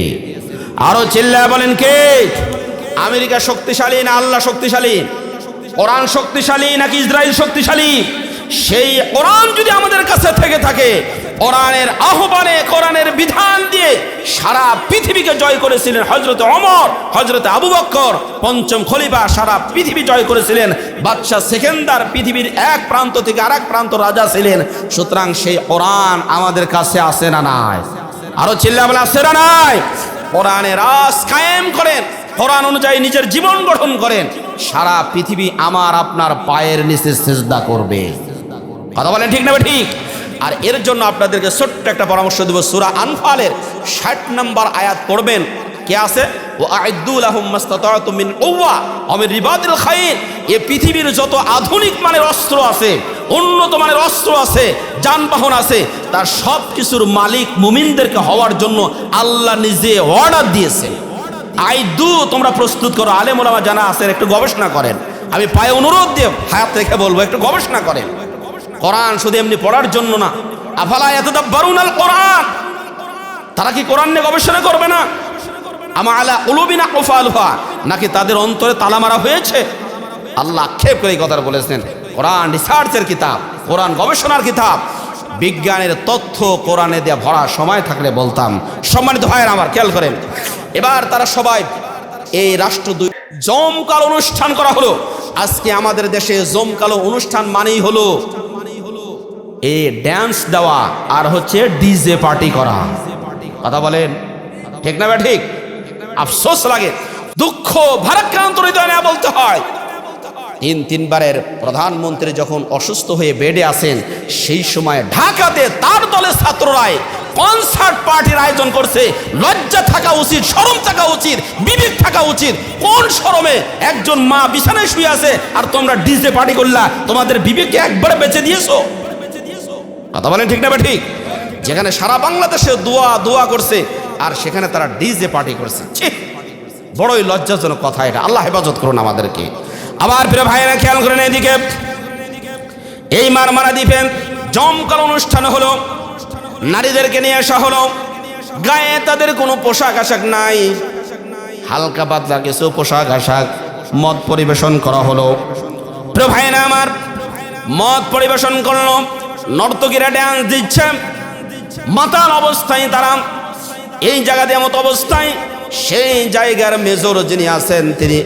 আরো চিল্লায় বলেন কে? আমেরিকা শক্তিশালী না আল্লাহ শক্তিশালী? কোরআন শক্তিশালী নাকি ইসরায়েল শক্তিশালী? সেই কোরআন যদি আমাদের কাছে থেকে থাকে, কোরআনের আহ্বানে, কোরআনের বিধান দিয়ে সারা পৃথিবীকে জয় করেছিলেন হযরত ওমর, হযরত আবু বকর, পঞ্চম খলিফা সারা পৃথিবী জয় করেছিলেন। বাদশাহ সেকেন্দার পৃথিবীর এক প্রান্ত থেকে আরেক প্রান্ত রাজা ছিলেন। সুতরাং সেই কোরআন আমাদের কাছে আছে না নাই? আরো চিল্লা বলে আছে না নাই? কোরআনের রাজ কায়েম করেন, কোরআন অনুযায়ী নিজের জীবন গঠন করেন, সারা পৃথিবী আমার আপনার পায়ের নিচে সিজদা করবে। কথা বলেন ঠিক না ঠিক? আর এর জন্য আপনাদেরকে ছোট্ট একটা পরামর্শ দেব। সূরা আনফালের 60 নম্বর আয়াত পড়বেন। কে আছে? ওয়াইদু লাহুম মাসতাতাতুম মিন কুওয়া ওয়া মিন রিবাতিল খাইল। এই পৃথিবীর যত আধুনিক মানের অস্ত্র আছে, উন্নত মানের অস্ত্র আছে, যানবাহন আছে, তার সব কিছুর মালিক মুমিনদেরকে হওয়ার জন্য আল্লাহ নিজে অর্ডার দিয়েছে। আইদু, তোমরা প্রস্তুত করো। আলেম ওলামা জানা আছেন, একটু গবেষণা করেন। আমি পায়ে অনুরোধ দিয়ে হায়াত রেখে বলবো, একটু গবেষণা করেন। কোরআন শুধু এমনি পড়ার জন্য না। আফালা ইয়াতাদাব্বারুনাল কোরআন, তারা কি কোরআন নিয়ে গবেষণা করবে না? আমা আলা কুলুবিনা আকফালুহা, নাকি তাদের অন্তরে তালা মারা হয়েছে? আল্লাহ আক্ষেপ করে এই কথা বলেছেন। কোরআন রিসার্চের কিতাব, কোরআন গবেষণার কিতাব, বিজ্ঞানের তথ্য কোরআনে দেয়া ভরা। সময় থাকলে বলতাম। সম্মানিত ভাইয়েরা আমার, খেয়াল করেন। এবার তারা সবাই এই রাষ্ট্র জমকালো অনুষ্ঠান করা হলো। আজকে আমাদের দেশে জমকালো অনুষ্ঠান মানেই হলো এই ড্যান্স দেওয়া আর হচ্ছে ডিজে পার্টি করা। কথা বলেন ঠিক না? ঠিক। আফসোস লাগে, দুঃখ ভারাক্রান্ত হৃদয় নিয়ে বলতে হয়, তিনবারের প্রধানমন্ত্রী যখন অসুস্থ হয়ে বেডে আছেন, সেই সময় ঢাকাতে তার দলের ছাত্ররাই কনসার্ট পার্টির আয়োজন করছে। লজ্জা থাকা উচিত, শরম থাকা উচিত, বিবেক থাকা উচিত। কোন শরমে একজন মা বিছানায় শুয়ে আছে আর তোমরা ডিজে পার্টি করলা? তোমাদের বিবেককে একবারে বেঁচে দিয়েছো। কথা বলেন ঠিক না ঠিক? যেখানে সারা বাংলাদেশে দোয়া করছে আর সেখানে তারা ডিজে পার্টি করছে। বড়ই লজ্জাজনক কথা এটা। আল্লাহ হেফাজত করুন আমাদেরকে। আবার প্রিয় ভাইয়েরা খেয়াল করেন এদিকে, এই মারমারা দ্বীপে জমকালো অনুষ্ঠান হলো, নারীদেরকে নিয়ে আসা হলো, গায়ে তাদের কোনো পোশাক আশাক নাই, হালকা পাতলা কিছু পোশাক আশাক, মদ পরিবেশন করা হলো। প্রিয় ভাইয়েরা আমার, মদ পরিবেশন করলো, নর্তকীরা ডান্স দিচ্ছে, মাতাল অবস্থায় তারা এই জায়গাতে এমত অবস্থায় সেই জায়গার মেজর যিনি আছেন তিনি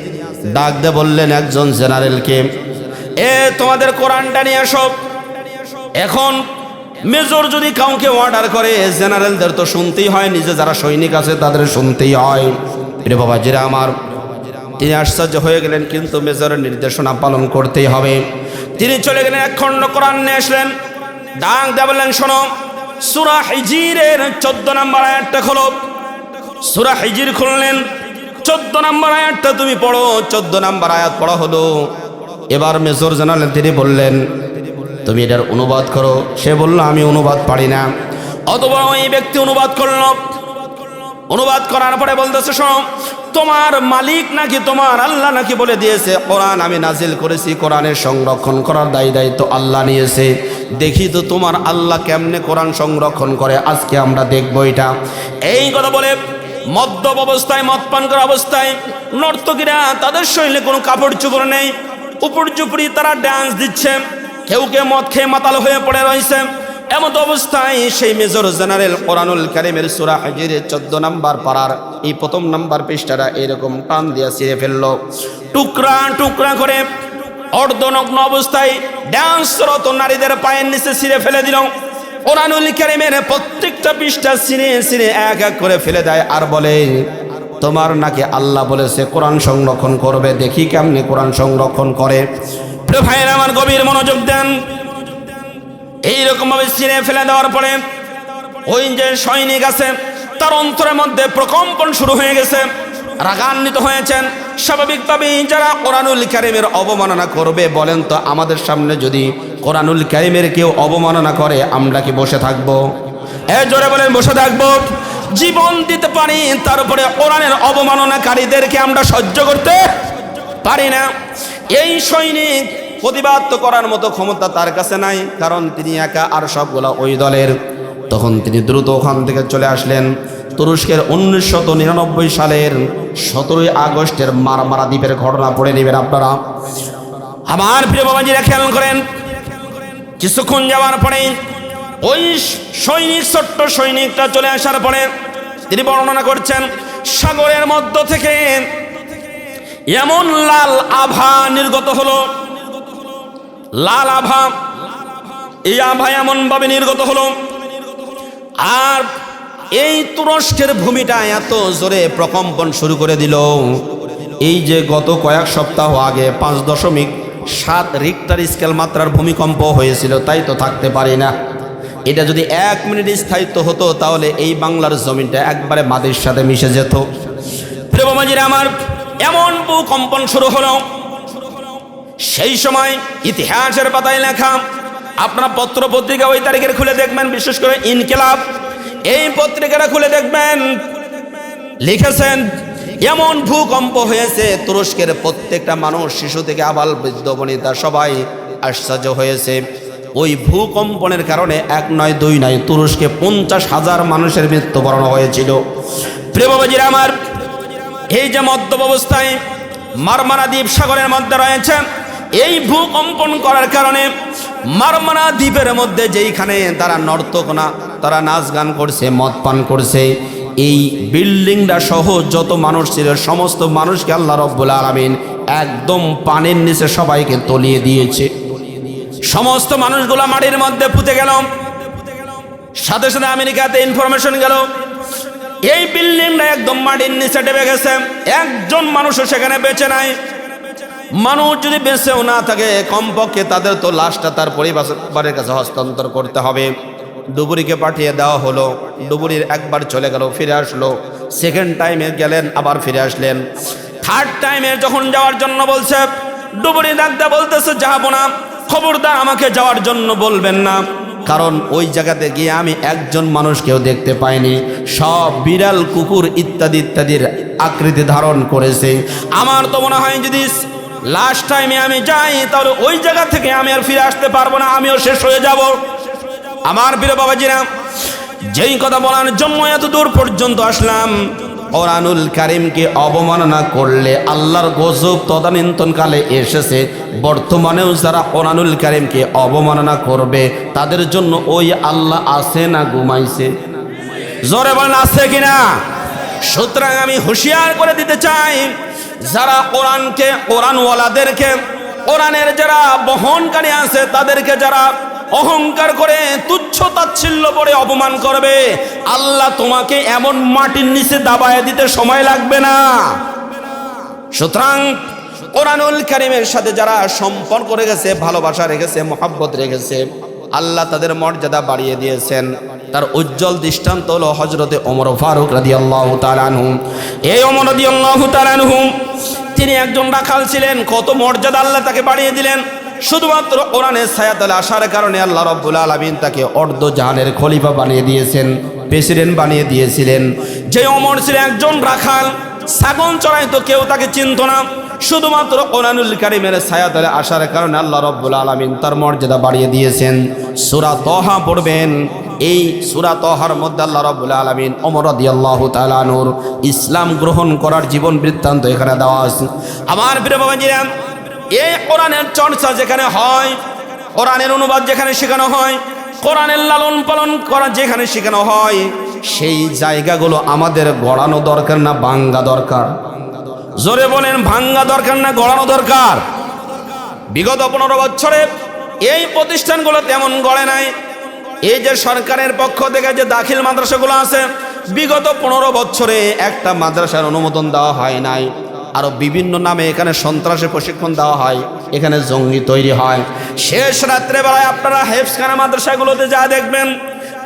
ডাক দিয়ে বললেন একজন জেনারেলকে, তোমাদের কোরআনটা নিয়ে আসো। এখন মেজর যদি কাউকে অর্ডার করে, জেনারেলদের তো শুনতেই হয়, নিজে যারা সৈনিক আছে তাদের শুনতেই হয়। রে বাবা জিরা আমার, তিনি আশ্চর্য হয়ে গেলেন, কিন্তু মেজরের নির্দেশনা পালন করতেই হবে। তিনি চলে গেলেন, এক খণ্ড কোরআন নিয়ে আসলেন, ডাক দিয়ে বললেন, শোনো, সূরা হিজরের 14 নম্বর আয়াতটা খোলো। সূরা হিজর খুললেন, 14 নম্বর আয়াতটা তুমি পড়ো। 14 নম্বর আয়াত পড়া হলো। এবার মেজর জেনারেল তিনি বললেন, তুমি এটার অনুবাদ করো। সে বলল, আমি অনুবাদ পারি না। অথবা ওই ব্যক্তি অনুবাদ করল। অনুবাদ করার পরে বলতেছে, শোনো, তোমার মালিক নাকি তোমার আল্লাহ নাকি বলে দিয়েছে কোরআন আমি নাজিল করেছি, কোরআনের সংরক্ষণ করার দায়িত্ব আল্লাহ নিয়েছে। দেখি তো তোমার আল্লাহ কেমনে কোরআন সংরক্ষণ করে, আজকে আমরা দেখবো এটা। এই কথা বলে মদ্যপ অবস্থায়, মদ পান করা অবস্থায় নর্তকীরা, তাদের শরীরে কোনো কাপড় চোপড় নেই, উপর চুপড়ি তারা ডান্স দিচ্ছে, কেউ কেউ মদ খেয়ে মাতাল হয়ে পড়ে রয়েছে। এমত অবস্থায় সেই মেজর জেনারেল কোরআনুল কারীমের সূরা হিজরের 14 নম্বর পারার এই 1 নম্বর পৃষ্ঠাটা এরকম টান দিয়ে ছিঁড়ে ফেললো, টুকরা টুকরা করে অর্ধনগ্ন অবস্থায় ডান্সরত নারীদের পায়ের নিচে ছিঁড়ে ফেলে দিল। কোরআনুল কারীমের প্রত্যেকটা পৃষ্ঠা ছিঁড়ে ছিঁড়ে এক এক করে ফেলে দেয় আর বলে, তোমার নাকি আল্লাহ বলেছে কোরআন সংরক্ষণ করবে, দেখি কেমনে কোরআন সংরক্ষণ করে। প্রিয় ভাইয়েরা আমার, গভীর মনোযোগ দেন। এইরকম ভাবে ছিঁড়ে ফেলে দেওয়ার পরে ওই যে সৈনিক আছে তার অন্তরের মধ্যে প্রকম্পন শুরু হয়ে গেছে, রাগান্বিত হয়েছেন। স্বাভাবিকভাবেই যারা কোরআনুল কারীমের অবমাননা করবে, বলেন তো আমাদের সামনে যদি কোরআনুল কারীমের কেউ অবমাননা করে আমরা কি বসে থাকবো? জোরে বলেন, বসে থাকবো? জীবন দিতে পারি, তারপরে কোরআনের অবমাননাকারীদেরকে আমরা সহ্য করতে পারি না। এই সৈনিক প্রতিবাদ করার মতো ক্ষমতা তার কাছে নাই, কারণ তিনি একা আর সবগুলা ওই দলের। তখন তিনি দ্রুত ওখান থেকে চলে আসলেন। তুরস্কের 1999 সালের 17 আগস্টের মারমারা দ্বীপের ঘটনা পড়ে নেবেন আপনারা। আমার প্রিয় বাবাজিরা খেয়াল করেন, কিছুক্ষণ যাওয়ার পরে ওই সৈনিক, ছোট্ট সৈনিকটা চলে আসার পরে তিনি বর্ণনা করছেন, সাগরের মধ্য থেকে এমন লাল আভা নির্গত হলো, লাল আভা, এই আভা এমন ভাবে নির্গত হলো, আর এই তুরস্কের ভূমিটা এত জোরে প্রকম্পন শুরু করে দিল। এই যে গত কয়েক সপ্তাহ আগে 5.7 রিক্টার স্কেল মাত্রার ভূমিকম্প হয়েছিল, তাই তো থাকতে পারি না। এটা যদি 1 মিনিট স্থায়িত্ব হতো তাহলে এই বাংলার জমিনটা একবারে মাটির সাথে মিশে যেত। প্রিয় বাবাজিরা আমার, এমন ভূকম্পন শুরু হলো। সেই সময় ইতিহাসের পাতায় লেখা, আপনারা পত্র পত্রিকা ওই তারিখের খুলে দেখবেন, বিশেষ করে ইনকিলাব এই পত্রিকাটা খুলে দেখবেন, লিখেছেন এমন ভূকম্প হয়েছে তুরস্কের প্রত্যেকটা মানুষ, শিশু থেকে আবাল বৃদ্ধ বনিতা সবাই আশ্চর্য হয়েছে। ওই ভূকম্পনের কারণে 1 নয় 2 নয়, তুরস্কে 50,000 মানুষের মৃত্যুবরণ হয়েছিল। প্রিয় বাবাজিরা আমার, এই যে মধ্য অবস্থায় মারমারা দ্বীপ সাগরের মধ্যে রয়েছে, এই ভূকম্পন করার কারণে মারমারা দ্বীপের মধ্যে যেইখানে তারা নর্তকনা, তারা নাচ গান করছে, মদ পান করছে, এই বিল্ডিংটা সহ যত মানুষ ছিল সমস্ত মানুষকে আল্লাহ রাব্বুল আলামিন একদম পানির নিচে সবাইকে তলিয়ে দিয়েছে। সমস্ত মানুষগুলো মাটির মধ্যে পুঁতে গেল। সাথে সাথে আমেরিকাতে ইনফরমেশন গেল, এই বিল্ডিংটা একদম মাটির নিচে ডেবে গেছে, একজন মানুষও সেখানে বেঁচে নাই। মানুষ যদি বেঁচেও না থাকে, কমপক্ষে তাদের তো লাশটা তার পরিবারের কাছে হস্তান্তর করতে হবে। ডুবুরিকে পাঠিয়ে দেওয়া হলো, ডুবুরির একবার চলে গেল, ফিরে আসলো। সেকেন্ড টাইমে গেলেন, আবার ফিরে আসলেন। থার্ড টাইমে যখন যাওয়ার জন্য বলছে, ডুবুরি ডাকতে বলতেছে যাবো না, খবরদার আমাকে যাওয়ার জন্য বলবেন না, কারণ ওই জায়গাতে গিয়ে আমি একজন মানুষকেও দেখতে পাইনি, সব বিড়াল কুকুর ইত্যাদি ইত্যাদির আকৃতি ধারণ করেছে। আমার তো মনে হয় যদি লাস্ট টাইমে আমি যাই তাহলে ওই জায়গা থেকে আমি আর ফিরে আসতে পারবো না, আমিও শেষ হয়ে যাব। আমার প্রিয় বাবাজিরা, যেই কথা বলার জন্য এত দূর পর্যন্ত আসলাম, কোরআনুল কারীমকে অবমাননা করলে আল্লাহর গজব তদানীন্তনকালে এসেছে। বর্তমানেও যারা কোরআনুল কারীমকে অবমাননা করবে তাদের জন্য ওই আল্লাহ আছে না ঘুমাইছে? জোরে বলেন আছে কিনা? সুতরাং আমি হুঁশিয়ার করে দিতে চাই, যারা কোরআনকে, কোরআনওয়ালাদেরকে, কোরআনের যারা বহনকারী আছে তাদেরকে যারা অহংকার করে তুচ্ছ তাচ্ছিল্য করে অপমান করবে, আল্লাহ তোমাকে এমন মাটির নিচে দাবায় দিতে সময় লাগবে না। সুতরাং কোরআনুল কারীমের সাথে যারা সম্পর্ক রেখেছে, ভালোবাসা রেখেছে, মহব্বত রেখেছে, আল্লাহ তাদের মর্যাদা বাড়িয়ে দিয়েছেন। তার উজ্জ্বল দৃষ্টান্ত হলো হযরতে ওমর ফারুক রাদিয়াল্লাহু তাআলা আনহু। এই ওমর রাদিয়াল্লাহু তাআলা আনহু তিনি একজন রাখাল ছিলেন, কত মর্যাদা আল্লাহ তাকে বাড়িয়ে দিলেন। শুধুমাত্র কোরআনের ছায়াতলে আসার কারণে আল্লাহ রাব্বুল আলামিন তাকে অর্ধ জাহানের খলিফা বানিয়ে দিয়েছেন, প্রেসিডেন্ট বানিয়ে দিয়েছিলেন। যে ওমর ছিলেন একজন রাখাল, ছাগল চড়াইতো, কেউ তাকে চিনত না। শুধুমাত্র কোরআনুল কারীমের ছায়াতলে আসার কারণে আল্লাহ রাব্বুল আলামিন তার মর্যাদা বাড়িয়ে দিয়েছেন। সূরা তাহা পড়বেন, এই সূরা তাহার মধ্যে আল্লাহ রাব্বুল আলামিন ওমর রাদিয়াল্লাহু তাআলা আনহুর ইসলাম গ্রহণ করার জীবন বৃত্তান্ত এখানে দেওয়া আছে। আমার প্রিয় বাবাজিরা, এই কোরআনের চর্চা যেখানে হয়, কোরআনের অনুবাদ যেখানে শেখানো হয়, কোরআনের লালন পালন করা যেখানে শেখানো হয়, সেই জায়গাগুলো আমাদের গড়ানো দরকার না ভাঙ্গা দরকার? জোরে বলেন, ভাঙ্গা দরকার না গড়ানো দরকার? বিগত 15 বছরে এই প্রতিষ্ঠানগুলো তেমন গড়ে নাই। এই যে সরকারের পক্ষ থেকে যে দাখিল মাদ্রাসাগুলো আছে, বিগত 15 বছরে একটা মাদ্রাসার অনুমোদন দেওয়া হয় নাই। আরো বিভিন্ন নামে এখানে সন্ত্রাসের প্রশিক্ষণ দেওয়া হয়, এখানে জঙ্গি তৈরি হয়। শেষ রাত্রে বেলায় আপনারা হেফজখানা মাদ্রাসাগুলোতে যা দেখবেন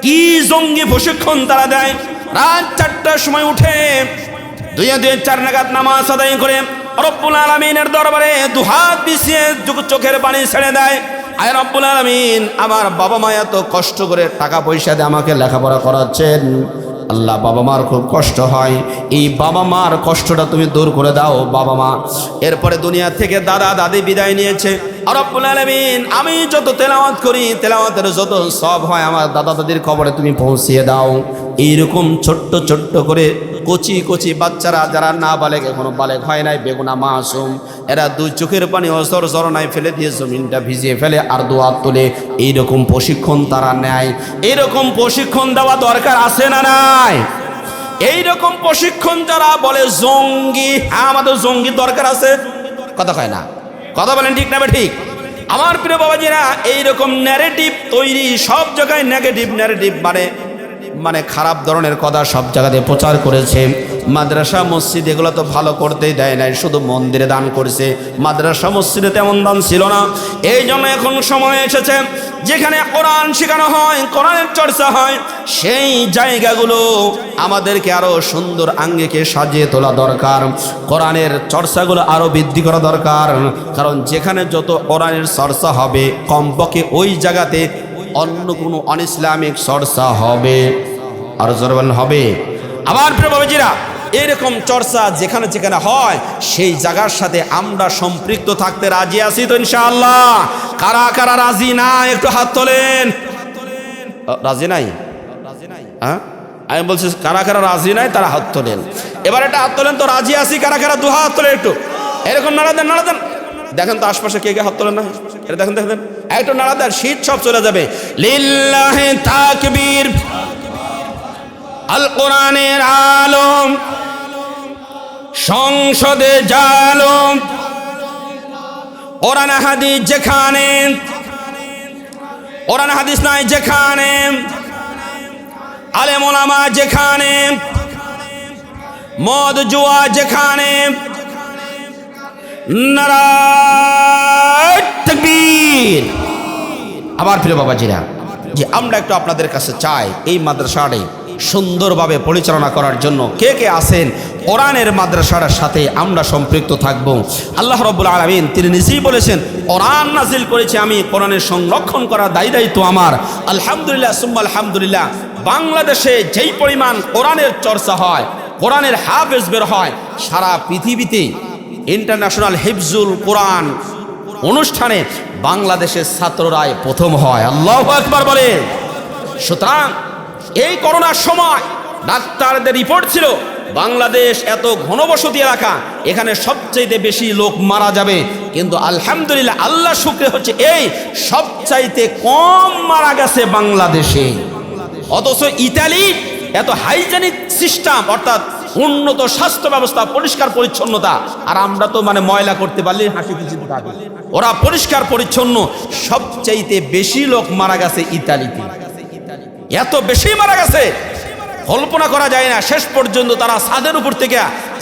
কি জঙ্গি প্রশিক্ষণ তারা দেয়। রাত 4টার সময় উঠে 2-4 নাগাদ নামাজ আদায় করে রব্বুল আলামিনের দরবারে দুহাত বিছিয়ে চোখের পানি ছেড়ে দেয়, আয় রব্বুল আলামিন, আমার বাবা মা এত কষ্ট করে টাকা পয়সা দিয়ে আমাকে লেখাপড়া করাচ্ছেন, আল্লাহ বাবা মার খুব কষ্ট হয়, এই বাবা মার কষ্টটা তুমি দূর করে দাও বাবা মা। এরপরে দুনিয়া থেকে দাদা দাদি বিদায় নিয়েছে, আর রব্বুল আলামিন আমি যত তেলাওয়াত করি, তেলাওয়াতের যত সওয়াব হয় আমার দাদা দাদির কবরে তুমি পৌঁছিয়ে দাও। এইরকম ছোট্ট ছোট্ট করে কচি কচি বাচ্চারা যারা না বালেগ, এখনো বালেগ হয় নাই, বেগুনা মাসুম, এরা দুই চোখের পানি অজর জরনায় ফেলে দিয়ে জমিনটা ভিজিয়ে ফেলে আর দোয়া তোলে। এইরকম প্রশিক্ষণ তারা নেয়। এইরকম প্রশিক্ষণ দেওয়া দরকার আছে না নাই? এইরকম প্রশিক্ষণ যারা বলে জঙ্গি, আমাদের জঙ্গি দরকার আছে, কথা কয় না, কথা বলেন ঠিক না ঠিক? আমার প্রিয় বাবাজিরা, এইরকম ন্যারেটিভ তৈরি সব জায়গায়, নেগেটিভ ন্যারেটিভ মানে খারাপ ধরনের কথা সব জায়গাতে প্রচার করেছে। মাদ্রাসা মসজিদ এগুলো তো ভালো করতেই দেয় নাই, শুধু মন্দিরে দান করেছে। মাদ্রাসা মসজিদে তেমন দান ছিল না। এই জন্য এখন সময় এসেছে যেখানে কোরআন শেখানো হয়, কোরআনের চর্চা হয়, সেই জায়গাগুলো আমাদেরকে আরো সুন্দর আঙ্গিকে সাজিয়ে তোলা দরকার। কোরআনের চর্চাগুলো আরো বৃদ্ধি করা দরকার। কারণ যেখানে যত কোরআনের চর্চা হবে, কমপক্ষে ওই জায়গাতে অন্য কোনো অনইসলামিক চর্চা হবে, আর জরবান হবে। আবার প্রিয় বাবাজিরা, এরকম চর্চা যেখানে যেখানে হয় সেই জায়গার সাথে আমরা সম্পৃক্ত থাকতে রাজি আছি তো ইনশাআল্লাহ? কারা কারা রাজি না একটু হাত তোলেন। রাজি নাই? হ্যাঁ, আমি বলছি কারা কারা রাজি নাই তারা হাত তোলেন। এবার একটা হাত তোলেন তো রাজি আছি কারা কারা, দু হাত তোলেন একটু, এরকম নাড়া দেন, নাড়া দেন। দেখেন তো আশপাশে কে কে হাত তোলেন না, এটা দেখেন, দেখেন একটু নাড়া দেন, শীত সব চলে যাবে। লিল্লাহি তাকবীর, আল কোরআনের আলম, সংসদে জালম, কোরআন হাদিস যেখানে, কোরআন হাদিস নাই যেখানে, আলেম ওলামা যেখানে, মদ জুয়া যেখানে, নারায়ে তাকবীর। আবার প্রিয় বাবাজিরা, যে আমরা একটু আপনাদের কাছে চাই এই মাদ্রাসাটি সুন্দরভাবে পরিচালনা করার জন্য কে কে আছেন কোরআনের মাদ্রাসার সাথে আমরা সম্পৃক্ত থাকব। আল্লাহ রাব্বুল আলামিন তিনি নিজেই বলেছেন, কোরআন নাজিল করেছে আমি, কোরআনের সংরক্ষণ করার দায়িত্ব আমার। আলহামদুলিল্লাহ সুম্মা আলহামদুলিল্লাহ, বাংলাদেশে যেই পরিমাণ কোরআনের চর্চা হয়, কোরআনের হাফেজ বের হয়, সারা পৃথিবীতে ইন্টারন্যাশনাল হিফজুল কোরআন অনুষ্ঠানে বাংলাদেশের ছাত্ররাই প্রথম হয়। আল্লাহু আকবার বলে। সুতরাং এই করোনার সময় ডাক্তারদের রিপোর্ট ছিল বাংলাদেশ এত ঘনবসতি এলাকা, এখানে সবচাইতে বেশি লোক মারা যাবে, কিন্তু আলহামদুলিল্লাহ আল্লাহ শুকরিয়া হচ্ছে এই সবচাইতে কম মারা গেছে বাংলাদেশে। অথচ ইতালি এত হাইজেনিক সিস্টেম, অর্থাৎ উন্নত স্বাস্থ্য ব্যবস্থা, পরিষ্কার পরিচ্ছন্নতা, আর আমরা তো মানে ময়লা করতে পারলে হাসি খুশি থাকি। ওরা পরিষ্কার পরিচ্ছন্ন, সবচাইতে বেশি লোক মারা গেছে ইতালিতে। এত বেশি মারা গেছে কল্পনা করা যায় না। শেষ পর্যন্ত তারা ছাদের উপর থেকে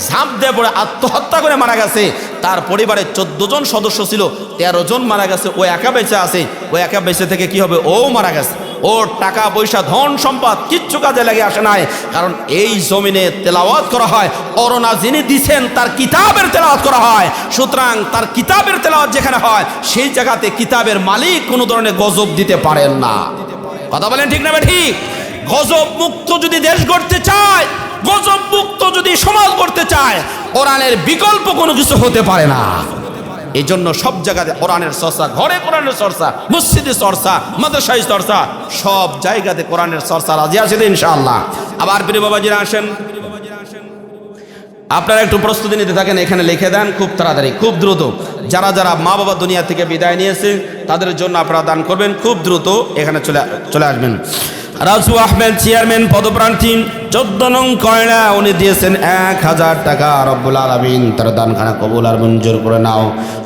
ঝাঁপ দিয়ে পড়ে আত্মহত্যা করে মারা গেছে। তার পরিবারে 14 জন সদস্য ছিল, 13 জন মারা গেছে, ও একা বেঁচে আছে। ও একা বেঁচে থেকে কি হবে, ও মারা গেছে। ওর টাকা পয়সা ধন সম্পদ কিচ্ছু কাজে লাগে আসে নাই, কারণ এই জমিনে তেলাওয়াত করা হয়, করোনা যিনি দিছেন তার কিতাবের তেলাওয়াত করা হয়। সুতরাং তার কিতাবের তেলাওয়াত যেখানে হয় সেই জায়গাতে কিতাবের মালিক কোনো ধরনের গজব দিতে পারেন না। কথা বলেন ঠিক না ঠিক? গজব মুক্ত যদি দেশ গড়তে চায়, গজব মুক্ত যদি সমাজ গড়তে চায়, কোরআনের বিকল্প কোনো কিছু হতে পারে না। এই জন্য সব জায়গাতে কোরআনের চর্চা, ঘরে কোরআনের চর্চা, মসজিদে চর্চা, মাদ্রাসায় চর্চা, সব জায়গাতে কোরআনের চর্চা রাজি আছে ইনশাআল্লাহ। আবার প্রিয় বাবাজিরা আসেন, আপনারা একটু প্রস্তুতি নিতে থাকেন, এখানে লিখে দেন খুব তাড়াতাড়ি, খুব দ্রুত। যারা যারা মা বাবা দুনিয়া থেকে বিদায় নিয়েছে তাদের জন্য আপনারা দান করবেন, খুব দ্রুত এখানে চলে আসবেন। রাজু আহমেদ চেয়ারম্যান পদপ্রার্থী 14 নং কয়লা, উনি দিয়েছেন 1000 টাকা। রব্বুল আলামিন তার দানখানা কবুল আর মঞ্জুর করে নাও।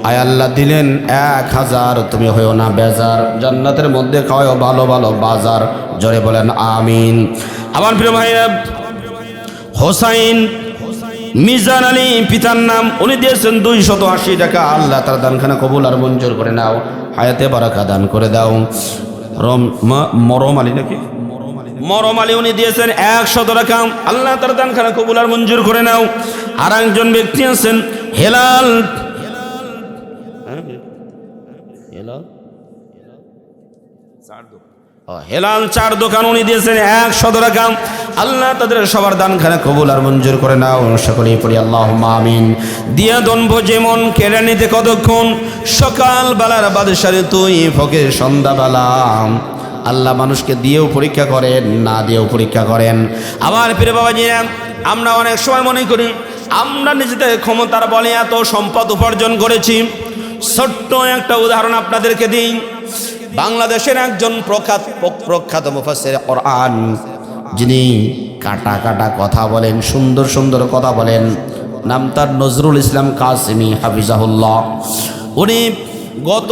আয় আল্লাহ, দিলেন 1000, তুমি হয়েও না বেজার, জান্নাতের মধ্যে খাওয়াও ভালো ভালো বাজার, জোরে বলেন আমিন। আমার প্রিয় ভাইরা, হোসাইন মিজান আলী পিতার নাম, উনি দিয়েছেন 280 টাকা। আল্লাহ তার দানখানা কবুল আর মঞ্জুর করে নাও, হায়াতে বারাকা দান করে দাও। মরম আলী নাকি, মরম আলী, উনি দিয়েছেন 100 টাকা। আল্লাহ তার দানখানা কবুল আর মঞ্জুর করে নাও। আর একজন ব্যক্তি আছেন হেলাল, হেলাল 4 দোকান, উনি দিয়েছেন 100 টাকা। আল্লাহ তাদের সবার দানখানা কবুল আর মঞ্জুর করে নাও। সকলেই পড়ি আল্লাহুম্মা আমিন। দিয়া দনভ যেমন কেড়ে নিতে কতক্ষণ, সকাল বেলার বাদশারে তুই ফকের সন্ধ্যাবেলা, আল্লাহ মানুষকে দিয়েও পরীক্ষা করেন, না দিয়েও পরীক্ষা করেন। আমার প্রিয় বাবাজিরা, আমরা অনেক সময় মনে করি আমরা নিজেদের ক্ষমতার বলে এত সম্পদ উপার্জন করেছি। ছোট্ট একটা উদাহরণ আপনাদেরকে দিই। বাংলাদেশের একজন প্রখ্যাত মুফাসসির কোরআন, যিনি কাটা কাটা কথা বলেন, সুন্দর সুন্দর কথা বলেন, নাম তার নজরুল ইসলাম কাসেমি হাফিজাহুল্লাহ। উনি গত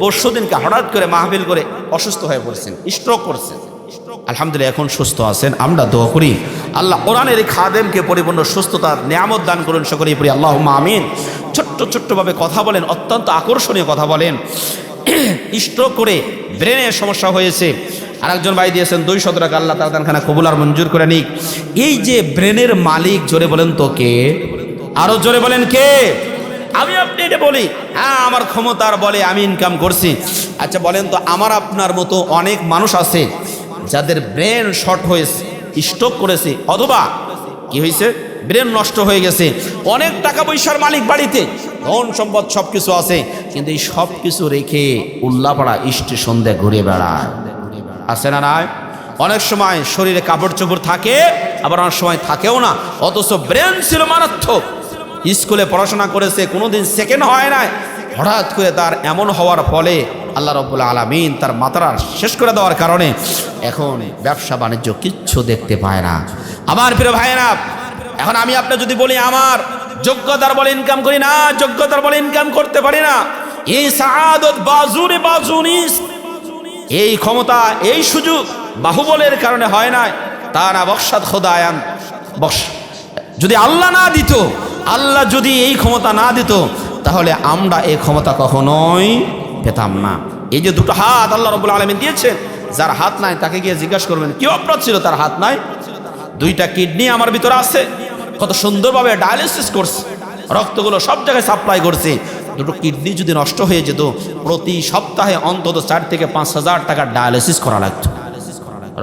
পরশুদিনকে হঠাৎ করে মাহফিল করে অসুস্থ হয়ে পড়ছেন, স্ট্রোক করছেন। আলহামদুলিল্লাহ এখন সুস্থ আছেন। আমরা দোয়া করি আল্লাহ কোরআনের এই খাদেমকে পরিপূর্ণ সুস্থতার নিয়ামত দান করুন, সকলেই পড়ি আল্লাহুম্মা আমিন। ছোট্ট ছোট্টভাবে কথা বলেন, অত্যন্ত আকর্ষণীয় কথা বলেন। স্ট্রোক করে ব্রেনের সমস্যা হয়েছে। আরেকজন ভাই দিয়েছেন 200 টাকা, আল্লাহ তাআলা দানখানা কবুল আর মঞ্জুর করে নিক। এই যে ব্রেনের মালিক, জোরে বলেন তো কে? আরো জোরে বলেন কে? আমি আপনি এটা বলি, হ্যাঁ আমার ক্ষমতার বলে আমি ইনকাম করছি। আচ্ছা বলেন তো, আমার আপনার মতো অনেক মানুষ আছে যাদের ব্রেন শর্ট হয়েছে, স্ট্রোক করেছে, অথবা কি হয়েছে, ব্রেন নষ্ট হয়ে গেছে। অনেক টাকা পয়সার মালিক, বাড়িতে ধন সম্পদ সব কিছু আছে, কিন্তু এই সব কিছু রেখে উল্লাপাড়া স্টেশন দিয়ে ঘুরে বেড়ায়, আছে না নাই? অনেক সময় শরীরে কাপড় চোপড় থাকে, আবার অনেক সময় থাকেও না, অথচ ব্রেন ছিল মারাত্মক। স্কুলে পড়াশোনা করেছে, কোনোদিন সেকেন্ড হয় নাই। হঠাৎ করে তার এমন হওয়ার ফলে আল্লাহ রাব্বুল আলামিন তার মাথাটা শেষ করে দেওয়ার কারণে এখন ব্যবসা বাণিজ্য কিচ্ছু দেখতে পায় না। আমার প্রিয় ভাইয়েরা, এখন আমি আপনি যদি বলি আমার যোগ্যতার বলে ইনকাম করি না, যোগ্যতার বলে ইনকাম করতে পারি না, এই সাআদত বাজুরে বাজুনিস, এই ক্ষমতা এই সুযোগ বাহুবলের কারণে হয় না, তারা বখশাত খোদায়ান বক্স, যদি আল্লাহ না দিত, আল্লাহ যদি এই ক্ষমতা না দিত, তাহলে আমরা এই ক্ষমতা কখনোই পেতাম না। এই যে দুটো হাত আল্লাহ রাব্বুল আলামিন দিয়েছেন, যার হাত নাই তাকে গিয়ে জিজ্ঞাসা করবেন কি অপরাধ ছিল তার হাত নাই। দুইটা কিডনি আমার ভিতরে আছে, কত সুন্দরভাবে ডায়ালিসিস করছে, রক্তগুলো সব জায়গায় সাপ্লাই করছে। দুটো কিডনি যদি নষ্ট হয়ে যেত, প্রতি সপ্তাহে অন্তত 4 থেকে 5 হাজার টাকা ডায়ালিসিস করা লাগতো,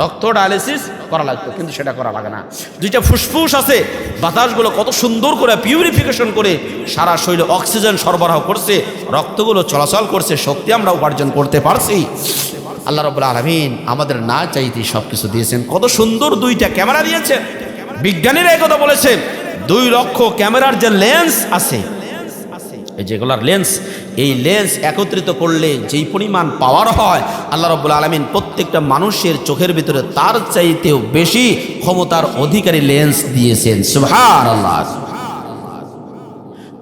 রক্ত ডায়ালিসিস করা লাগতো, কিন্তু সেটা করা লাগে না। দুইটা ফুসফুস আছে, বাতাসগুলো কত সুন্দর করে পিউরিফিকেশন করে সারা শরীরে অক্সিজেন সরবরাহ করছে, রক্তগুলো চলাচল করছে, শক্তি আমরা উপার্জন করতে পারছি। আল্লাহ রাব্বুল আলামিন আমাদের না চাইতে সব কিছু দিয়েছেন। কত সুন্দর দুইটা ক্যামেরা দিয়েছেন। বিজ্ঞানীরা এই কথা বলেছেন, 2 লক্ষ ক্যামেরার যে লেন্স আছে, এই যেগুলার লেন্স, এই লেন্স একত্রিত করলে যেই পরিমাণ পাওয়ার হয়, আল্লাহ রাব্বুল আলামিন প্রত্যেকটা মানুষের চোখের ভিতরে তার চাইতেও বেশি ক্ষমতার অধিকারী লেন্স দিয়েছেন। সুবহানাল্লাহ।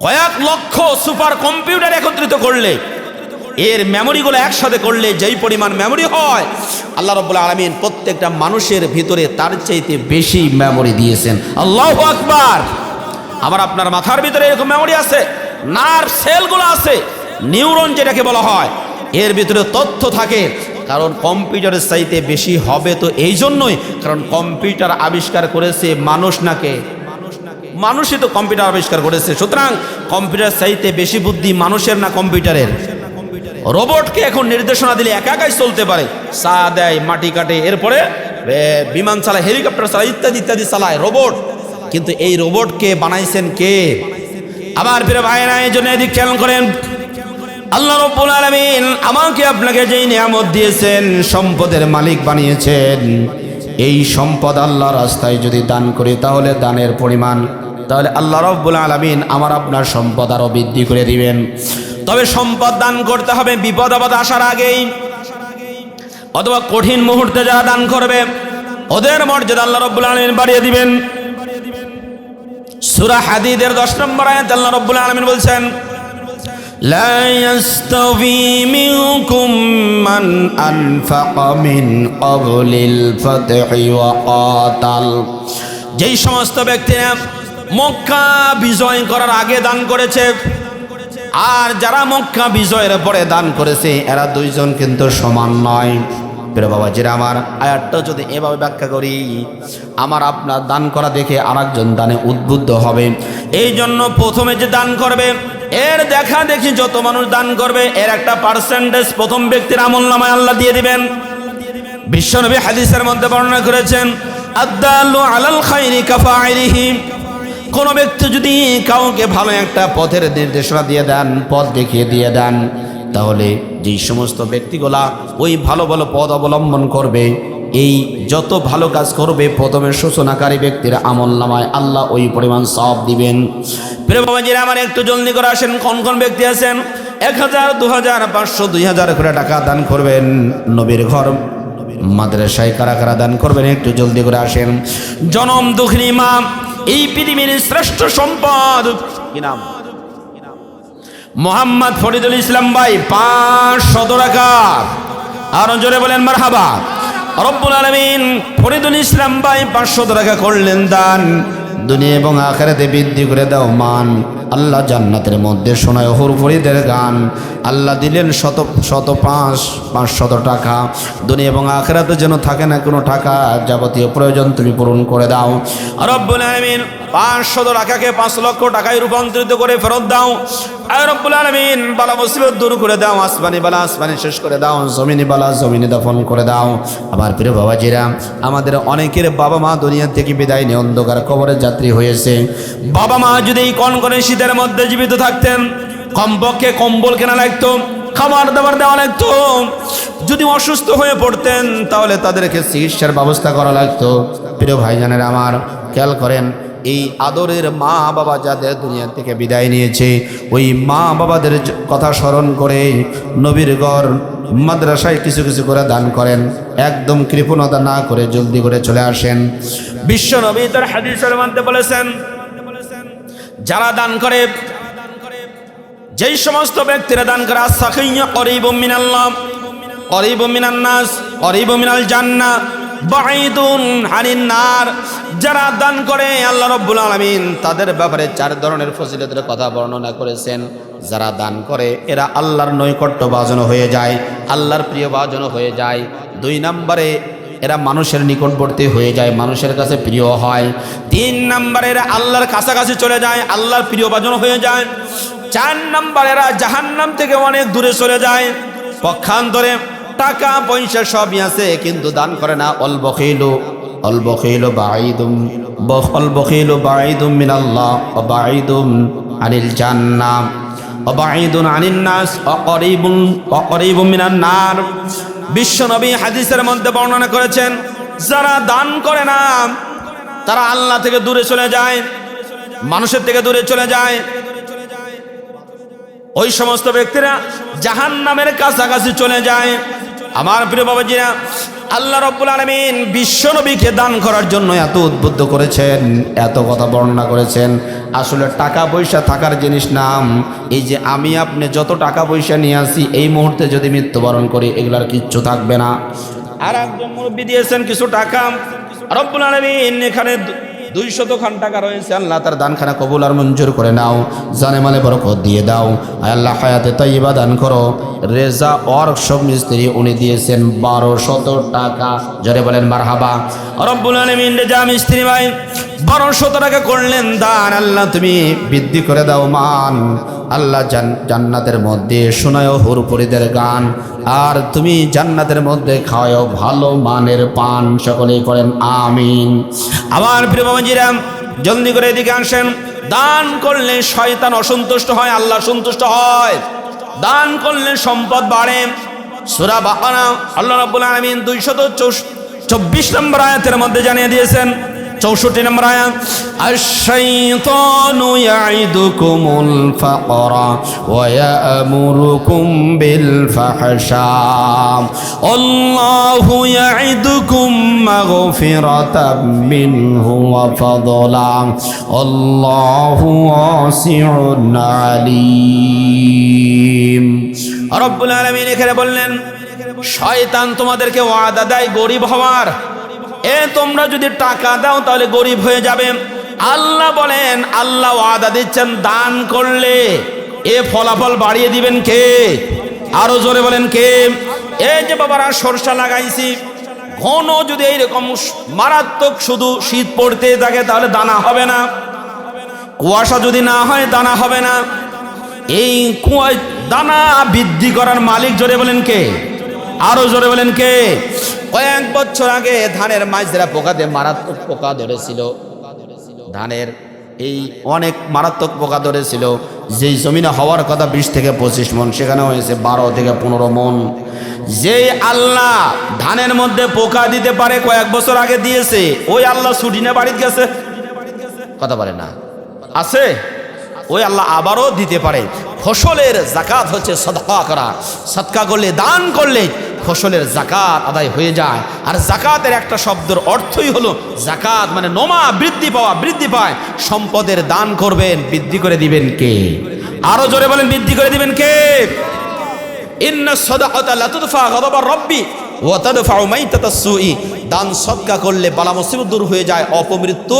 কয়েক লক্ষ সুপার কম্পিউটার একত্রিত করলে, এর মেমোরিগুলো একসাথে করলে যেই পরিমাণ মেমোরি হয়, আল্লাহ রাব্বুল আলামিন প্রত্যেকটা মানুষের ভিতরে তার চাইতে বেশি মেমোরি দিয়েছেন। আল্লাহু আকবার। আমার আপনার মাথার ভিতরে এরকম মেমোরি আছে, নার্ভ সেলগুলো আছে, নিউরন যেটাকে বলা হয়, এর ভিতরে তথ্য থাকে। কারণ কম্পিউটারের চাইতে বেশি হবে তো এই জন্যই, কারণ কম্পিউটার আবিষ্কার করেছে মানুষ নাকে, মানুষই তো কম্পিউটার আবিষ্কার করেছে। সুতরাং কম্পিউটার চাইতে বেশি বুদ্ধি মানুষের না কম্পিউটারের? রোবটকে এখন নির্দেশনা দিলে একা একাই চলতে পারে, চা দেয়, মাটি কাটে, এরপরে বিমান চালায়, হেলিকপ্টার চালায়, ইত্যাদি ইত্যাদি চালায় রোবট। কিন্তু এই রোবটকে বানাইছেন কে? আমার প্রিয় ভাইরা, এই জন্য এদিক খেয়াল করেন, আল্লাহ রাব্বুল আলামিন আমাকে আপনাকে যেই নিয়ামত দিয়েছেন, সম্পদের মালিক বানিয়েছেন, এই সম্পদ আল্লাহ রাস্তায় যদি দান করি, তাহলে দানের পরিমাণ, তাহলে আল্লাহ রাব্বুল আলামিন আমার আপনার সম্পদ আরো বৃদ্ধি করে দিবেন। তবে সম্পদ দান করতে হবে বিপদ আপদ আসার আগেই, অথবা কঠিন মুহূর্তে যারা দান করবে ওদের মর্যাদা আল্লাহ রাব্বুল আলামিন বাড়িয়ে দিবেন। সূরা হাদীদের 10 নম্বর আয়াতে আল্লাহ রাব্বুল আলামিন বলছেন, লা ইয়াস্তাবি মিনকুম মান আনফাকা মিন ক্বাবলিল ফাতহি ওয়া ক্বাতাল। যেই সমস্ত ব্যক্তিরা মক্কা বিজয় করার আগে দান করেছে, আর যারা মক্কা বিজয়ের পরে দান করেছে, এরা দুইজন কিন্তু সমান নয়। প্রিয় বাবাজিরা আমার, আয়াতটা যদি এভাবে ব্যাখ্যা করি, আমার আপনার দান করা দেখে আরেকজন দানে উদ্বুদ্ধ হবে। এই জন্য প্রথমে যে দান করবে, এর দেখা দেখি যত মানুষ দান করবে, এর একটা পার্সেন্টেজ প্রথম ব্যক্তির আমলনামায় আল্লাহ দিয়ে দিবেন। বিশ্বনবী হাদিসের মধ্যে বর্ণনা করেছেন, আদ-দাল্লু আলাল খায়রি কাফাইলিহি। কোন ব্যক্তি যদি কাউকে ভালো একটা পথের নির্দেশনা দিয়ে দেন, পথ দেখিয়ে দিয়ে দেন, তাহলে যেই সমস্ত ব্যক্তিগুলা ওই ভালো ভালো পথ অবলম্বন করবে, এই যত ভালো কাজ করবে প্রথমে সূচনাকারী ব্যক্তির আমল নামায় আল্লাহ ওই পরিমাণ সওয়াব দিবেন। প্রিয় বাবাজিরা আমার একটু জলদি করে আসেন, কোন কোন ব্যক্তি আছেন 1000, 2000, 500, 2000 করে টাকা দান করবেন নবীর ঘর মাদ্রাসায় কারা কারা দান করবেন একটু জলদি করে আসেন। জনম দুঃখিনী মা, এই পৃথিবীর শ্রেষ্ঠ সম্পদ কি নাম? মোহাম্মদ ফরিদুল ইসলাম ভাই 500 টাকা, আর জোরে বলেন মারহাবা। রব্বুল আলামিন ফরিদুল ইসলাম ভাই 500 টাকা করলেন দান, দুনিয়া এবং আখিরাতে বৃদ্ধি করে দাও মান। আল্লাহ জান্নাতের মধ্যে শোনায় হুর ফরিদের গান। আল্লাহ দিলেন 500 টাকা, দুনিয়া এবং আখিরাতে যেন থাকে না কোনো টাকা, যাবতীয় প্রয়োজন তুমি পূরণ করে দাও। রব্বুল আলামিন 500 টাকাকে 5 লক্ষ টাকায় রূপান্তরিত করে ফেরত দাও। আর রব্বুল আলামিন বালা মুসিবত দূর করে দাও, আসমানি বালা আসমানি শেষ করে দাও, জমিনি বালা জমিনে দাফন করে দাও। আমার প্রিয় বাবাজিরা, আমাদের অনেকের বাবা মা দুনিয়া থেকে বিদায় নিয়ে অন্ধকার কবরের যাত্রী হয়েছে। বাবা মা যদি এই কনকনে শীতের মধ্যে জীবিত থাকতেন, কমপক্ষে কম্বল কেনা লাগতো, খাবার দাবার দেওয়া লাগতো। যদি অসুস্থ হয়ে পড়তেন তাহলে তাদেরকে চিকিৎসার ব্যবস্থা করা লাগতো। প্রিয় ভাইজানের আমার, খেয়াল করেন, এই আদরের মা বাবা যাদের দুনিয়া থেকে বিদায় নিয়েছে, ওই মা বাবাদের কথা স্মরণ করে নবীর ঘর মাদ্রাসায় কিছু কিছু করে দান করেন, একদম কৃপণতা না করে জলদি করে চলে আসেন। বিশ্ব নবী তার হাদিসের মধ্যে বলেছেন, যারা দান করে, যেই সমস্ত ব্যক্তিরা দান করে, আস-সাখিয়্যু করিবুম মিনাল্লাহ, করিবুম মিনান নাস, করিবুম মিনাল জান্নাহ, বাঈদুন আনিন নার। যারা দান করে আল্লাহ রাব্বুল আলামিন তাদের ব্যাপারে 4 ধরনের ফজিলতের কথা বর্ণনা করেছেন। যারা দান করে এরা আল্লাহর নৈকট্য ভাজন হয়ে যায়, আল্লাহর প্রিয় ভাজন হয়ে যায়। 2 নম্বরে এরা মানুষের নিকটবর্তী হয়ে যায়, মানুষের কাছে প্রিয় হয়। 3 নম্বরে এরা আল্লাহর কাছাকাছি চলে যায়, আল্লাহর প্রিয় ভাজন হয়ে যায়। 4 নম্বরে এরা জাহান্নাম থেকে অনেক দূরে চলে যায়। পক্ষান্তরে টাকা পয়সা সবই আছে কিন্তু দান করে না। অল বখিলু বাঈদুম মিনাল্লাহ ওয়া বাঈদুম আনিল জান্নাহ ওয়া বাঈদুন আনিন নাস ওয়া করিবুম মিনান নার। বিশ্ব নবী হাদিসের মধ্যে বর্ণনা করেছেন, যারা দান করে না তারা আল্লাহ থেকে দূরে চলে যায়, মানুষের থেকে দূরে চলে যায়। ওই সমস্ত ব্যক্তিরা জাহান্নামের কাছাকাছি চলে যায়। আমার প্রিয় বাবাজিরা, আল্লাহ রাব্বুল আলামিন বিশ্ব নবীকে দান করার জন্য এত উদ্বুদ্ধ করেছেন, এত কথা বর্ণনা করেছেন। আসলে টাকা পয়সা থাকার জিনিস নাম। এই যে আমি আপনি যত টাকা পয়সা নিয়ে আসি, এই মুহূর্তে যদি মৃত্যুবরণ করি এগুলার কিচ্ছু থাকবে না। আর একজন মুরব্বী দিয়েছেন কিছু টাকা, রব্বুল আলামিন এখানে 200 খান টাকা রয়েছে, আল্লাহ তার দানখানা কবুল আর মঞ্জুর করে নাও, জানে মালে বরকত দিয়ে দাও। আল্লাহ হায়াতে তাইয়্যিবা দান করো। রেজা ওয়ার্কশপ মিস্ত্রি উনি দিয়েছেন 1200 টাকা, জোরে বলেন মারহাবা। রব্বুল আলামিন রেজা মিস্ত্রি ভাই 1200 টাকা করলেন দান, আল্লাহ তুমি বৃদ্ধি করে দাও মান। আল্লাহ জান্নাতের মধ্যে শোনায় হুর পরিদের গান, আর তুমি জান্নাতের মধ্যে খাওয়াও ভালো মানের পান। সকলেই করেন আমিন। আমার প্রিয় বাবাজিরা, জলদি করে এদিকে আসেন। দান করলে শয়তান অসন্তুষ্ট হয়, আল্লাহ সন্তুষ্ট হয়। দান করলে সম্পদ বাড়ে। সূরা বাকারা আল্লাহ রাব্বুল আলামিন 224 নম্বর আয়াতের মধ্যে জানিয়ে দিয়েছেন, 64 নম্বর আয়াত, আশ-শাইতানু ইয়াইদুকুমুল ফাকরা ওয়া ইয়া'মুরুকুম বিল ফাহশা আল্লাহু ইয়াইদুকুম মাগফিরাতাম মিনহু ওয়া ফাদলা আল্লাহু ওয়াসিউন আলীম। রব্বুল আলামিন এখানে বললেন, শয়তান তোমাদেরকে ওয়াদা দেয় গরিব হওয়ার। তোমরা যদি টাকা দাও তাহলে গরিব হয়ে যাবে। আল্লাহ বলেন, আল্লাহ ওয়াদা দিচ্ছেন দান করলে ফলাফল বাড়িয়ে দিবেন কে? আরো জোরে বলেন কে? এই যে বাবারা সরষা লাগাইছি, ঘন যদি এইরকম মারাত্মক শুধু শীত পড়তে থাকে তাহলে দানা হবে না। কুয়াশা যদি না হয় দানা হবে না। এই দানা বৃদ্ধি করার মালিক জোরে বলেন কে? আরো জোরে বলেন কে? কয়েক বছর আগে ধানের মাঝরা পোকাতে মারাত্মক পোকা ধরেছিল। ধানের এই অনেক মারাত্মক পোকা ধরেছিল, যেই জমিনে হওয়ার কথা 20 থেকে 25 মন, সেখানে হয়েছে 12 থেকে 15 মন। যেই আল্লাহ ধানের মধ্যে পোকা দিতে পারে, কয়েক বছর আগে দিয়েছে, ওই আল্লাহ ছুটি না বাড়িতে গেছে, কথা বলে না আছে, ওই আল্লাহ আবারও দিতে পারে। ফসলের জাকাত হচ্ছে সদকা করা, সদকা করলে, দান করলে ফসলের জাকাত আদায় হয়ে যায়। আর জাকাতের একটা শব্দের অর্থই হলো জাকাত মানে নমা, বৃদ্ধি পাওয়া, বৃদ্ধি পায়। সম্পদের দান করবেন, বৃদ্ধি করে দিবেন কে? আরো জোরে বলেন, বৃদ্ধি করে দিবেন কে? ইন্না সাদাকাতা লা তুদফা গাদাবার রাব্বি ওয়া তাদফাউ মাইতাতাস সুই। দান সদকা করলে বালা মুসিবত দূর হয়ে যায়, অপমৃত্যু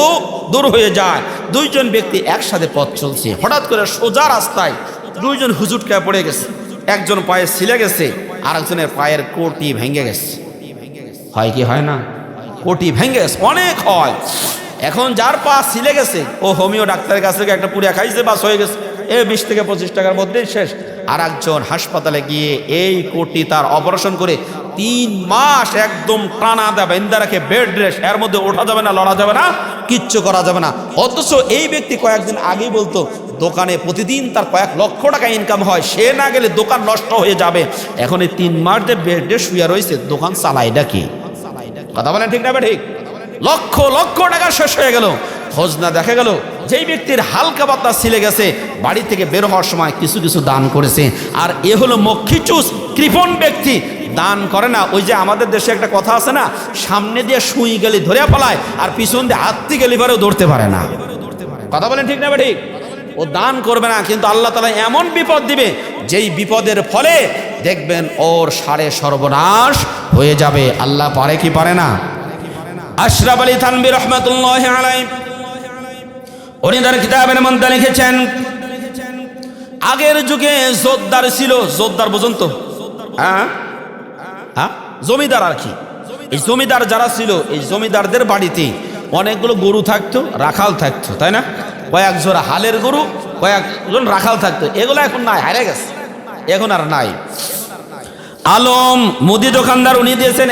দূর হয়ে যায়। দুইজন ব্যক্তি একসাথে পথ চলছে, হঠাৎ করে সোজা রাস্তায় দুইজন হুজুটকে পড়ে গেছে। একজন পায়ে ছিলে গেছে, আর একজনের পায়ের কোটি ভেঙে গেছে। হয় কি হয় না? কোটি ভেঙে গেছে, অনেক হয়। এখন যার পা ছিলে গেছে, ও হোমিও ডাক্তারের কাছ থেকে একটা পুরিয়া খাইছে, বাস হয়ে গেছে, 20 থেকে 25 টাকার মধ্যেই শেষ। আর একজন হাসপাতালে গিয়ে এই কোটি তার অপারেশন করে 3 মাস একদম টানা দেয়, বেঁধে রাখে, বেড রেস্ট, এর মধ্যে ওঠা যাবে না, লড়া যাবে না, কিচ্ছু করা যাবে না। অথচ এই ব্যক্তি কয়েকদিন আগেই বলতো দোকানে প্রতিদিন তার কয়েক লক্ষ টাকা ইনকাম হয়, সে না গেলে দোকান নষ্ট হয়ে যাবে। এখন এই 3 মাস যে বেডে শুয়ে রয়েছে, দোকান চালাইটা কি? কথা বলেন ঠিক না? ঠিক। লক্ষ লক্ষ টাকা শেষ হয়ে গেল, খোঁজ না দেখা গেল যেই ব্যক্তির হালকা পাতলা ছিলে গেছে, বাড়ি থেকে বের হওয়ার সময় কিছু কিছু দান করেছে। আর এ হলো মক্ষিচুস, কৃপণ ব্যক্তি, দান করে না। ওই যে আমাদের দেশে একটা কথা আছে না, সামনে দিয়ে সুই গেলে ধরে পালায়, আর পিছন দিয়ে হাতটি গেলে পরেও ধরতে পারে না। কথা বলেন ঠিক না? ঠিক। ও দান করবে না, কিন্তু আল্লাহ তাআলা এমন বিপদ দিবে, যেই বিপদের ফলে দেখবেন ওর সারে সর্বনাশ হয়ে যাবে। আল্লাহ পারে কি পারে না? আশরাফ আলী থানভী রহমাতুল্লাহি আলাইহি উনি তার কিতাবের মধ্যে লিখেছেন, আগের যুগে জোরদার ছিল, জোরদার পর্যন্ত জমিদার আর কি। এই জমিদার যারা ছিল, এই জমিদারদের বাড়িতে অনেকগুলো গরু থাকতো, রাখাল থাকতো, তাই না? কয়েক জোড়া হালের গরু, কয়েকজন রাখাল থাকতো। এগুলো এখন নাই, হারিয়ে গেছে, এখন আর নাই। আলম মুদি দোকানদার, উনি দিয়েছেন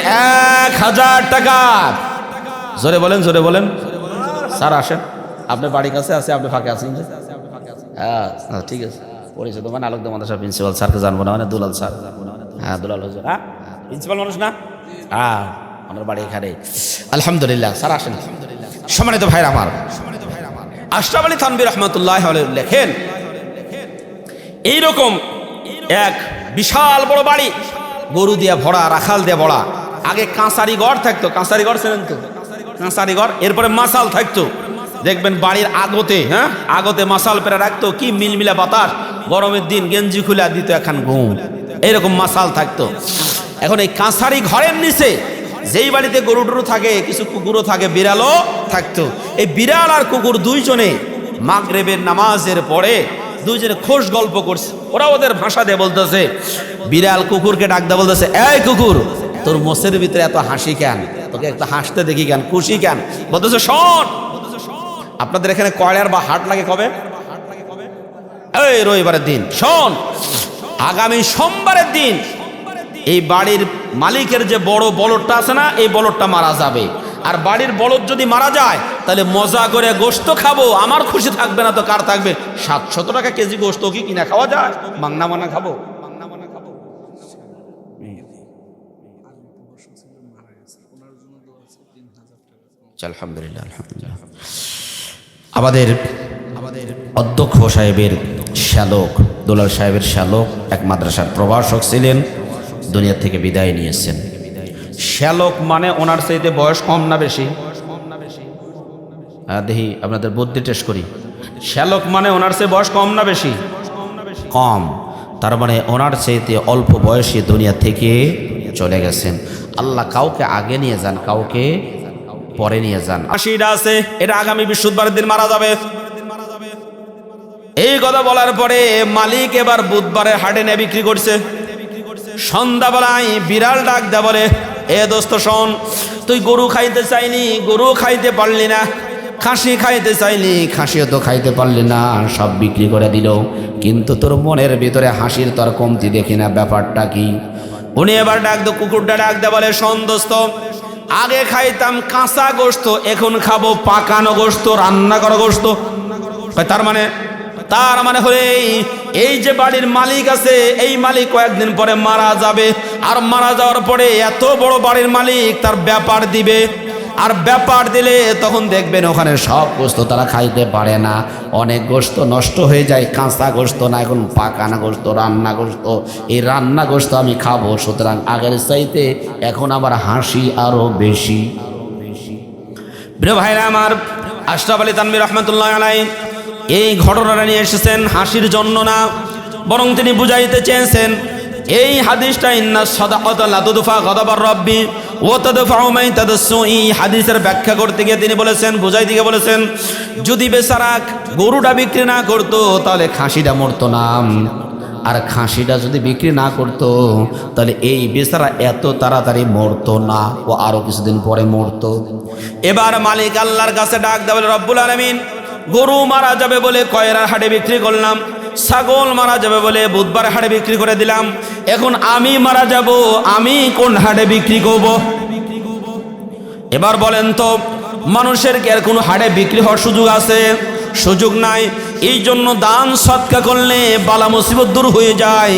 1000 টাকা। জোরে বলেন, জোরে বলেন। স্যার আসেন, আপনার বাড়ির কাছে আছে, আপনি ফাঁকে আছেন? হ্যাঁ ঠিক আছে, পরিচিত মানে আলোকদা মাদ্রাসা প্রিন্সিপাল স্যারকে জানবো না, মানে দুলাল স্যার। হ্যাঁ দুলাল হুজুর, হ্যাঁ প্রিন্সিপাল মানুষ না? হ্যাঁ আমার বাড়ি এখানে। আলহামদুলিল্লাহ, স্যার আসেন। সম্মানিত ভাইরা আমার, আশরাফ আলী থানভী রহমাতুল্লাহি আলাইহি লেখেন, এইরকম এক বিশাল বড় বাড়ি, গরু দিয়ে ভরা, রাখাল দিয়ে ভরা। আগে কাঁসারি ঘর থাকতো, কাঁসারি ঘর ছিলেন তো, কাঁসারি ঘর। এরপরে মাসাল থাকতো, দেখবেন বাড়ির আগতে, হ্যাঁ আগতে মাসাল পেরে রাখতো, কি মিলমিলা বাতাস, গরমের দিন গেঞ্জি খুলে দিত এখন ঘুম, এইরকম মাসাল থাকতো। এখন এই কাঁসারি ঘরের নিচে যেই বাড়িতে গরু টরু থাকে, কিছু কুকুরও থাকে, বিড়ালও থাকতো। এই বিড়াল আর কুকুর দুইজনে মাগরিবের নামাজের পরে দুইজনে খোশ গল্প করছে। ওরা ওদের ভাষা দিয়ে বলতেছে, বিড়াল কুকুরকে ডাক দিয়ে বলতেছে, এই কুকুর, তোর মোষের ভিতরে এত হাসি কেন? তোকে একটু হাসতে দেখি কেন, খুশি কেন? বলতেছে, শোন, আপনাদের এখানে কয়লার বা হাট লাগে কবে? এই রবিবারের দিন। শোন, আগামী সোমবারের দিন এই বাড়ির মালিকের যে বড় বলদটা আছে না, এই বলদটা মারা যাবে। আর বাড়ির বলদ যদি মারা যায়, তাহলে মজা করে গোশত খাবো, আমার খুশি থাকবে না তো কার থাকবে? 700 টাকা কেজি গোশত কি কিনা খাওয়া যায়? মাংনা মানা খাবো। আলহামদুলিল্লাহ, আলহামদুলিল্লাহ। আমাদের অধ্যক্ষ সাহেবের শ্যালক, দুলাল সাহেবের শ্যালক, এক মাদ্রাসার প্রভাষক ছিলেন, দুনিয়া থেকে বিদায় নিয়েছেন। শ্যালক মানে ওনার চাইতে বয়স কম না বেশি? দেখি আপনাদের বুদ্ধি টেস্ট করি। শ্যালক মানে ওনার চেয়ে বয়স কম না বেশি? কম। তার মানে ওনার চাইতে অল্প বয়সে দুনিয়া থেকে চলে গেছেন। আল্লাহ কাউকে আগে নিয়ে যান, কাউকে পরে নিয়ে যান। 80টা আছে, এটা আগামী বৃহস্পতিবারের দিন মারা যাবে। এই কথা বলার পরে মালিক এবার বুধবারে হাটে নিয়ে বিক্রি করছে। সন্ধ্যাবেলায় বিড়াল ডাক দেয়া বলে, এ দোস্ত শোন, তুই গরু খাইতে চাইলি, গরু খাইতে পারলি না, খাসি খাইতে চাইলি, খাসিও তো খাইতে পারলি না, সব বিক্রি করে দিল, কিন্তু তোর মনের ভিতরে হাসির তোর কমতি দেখি না, ব্যাপারটা কি? উনি এবার ডাক দো, কুকুরটা ডাক দেয়া বলে, শোন দোস্ত, আগে খাইতাম কাঁচা গোশত, এখন খাবো পাকানো গোশত, রান্না করা গোশত। তার মানে হলে এই যে বাড়ির মালিক আছে, এই মালিক কয়েকদিন পরে মারা যাবে, আর মারা যাওয়ার পরে এত বড় বাড়ির মালিক তার ব্যাপার দিবে, আর ব্যাপার দিলে তখন দেখবেন ওখানে সব গোস্ত তারা খাইতে পারে না, অনেক গোস্ত নষ্ট হয়ে যায়, কাঁচা গোস্ত না, এখন পাকানো গোস্ত, রান্না গোস্ত। এই রান্না গোস্ত আমি খাবো, সুতরাং আগের চাইতে এখন আমার হাসি আরো বেশি। প্রিয় ভাইরা আমার, আশরাফ আলী তানভীর রহমতুল্লাহ আলাইহি এই ঘটনাটা নিয়ে এসেছেন হাসির জন্য না, বরং তিনি বুঝাইতে চেয়েছেন এই হাদিসটা ইন্না সাদাকাতা লা তুদফা গাদাবার রাব্বি ওয়া তাদফাউ মাইতাদাসসুই, হাদিসের ব্যাখ্যা করতে গিয়ে তিনি বলেছেন, বুঝাইতে গিয়ে বলেছেন, যদি বেচারা গরুটা বিক্রি না করতো তাহলে খাসিটা মরতো না, আর খাসিটা যদি বিক্রি না করতো তাহলে এই বেচারা এত তাড়াতাড়ি মরতো না, ও আরো কিছুদিন পরে মরতো। এবার মালিক আল্লাহর কাছে ডাক দেয়, বলে রব্বুল আলামিন, গরু মারা যাবে বলে কয়রার হাটে বিক্রি করলাম, ছাগল মারা যাবে বলে বুধবার হাটে বিক্রি করে দিলাম, এখন আমি মারা যাব, আমি কোন হাটে বিক্রি করব? এবার বলেন তো, মানুষের কি আর কোনো হাটে বিক্রি হওয়ার সুযোগ আছে? সুযোগ নাই। এই জন্য দান সৎকা করলে বালা মুসিবত দূর হয়ে যায়।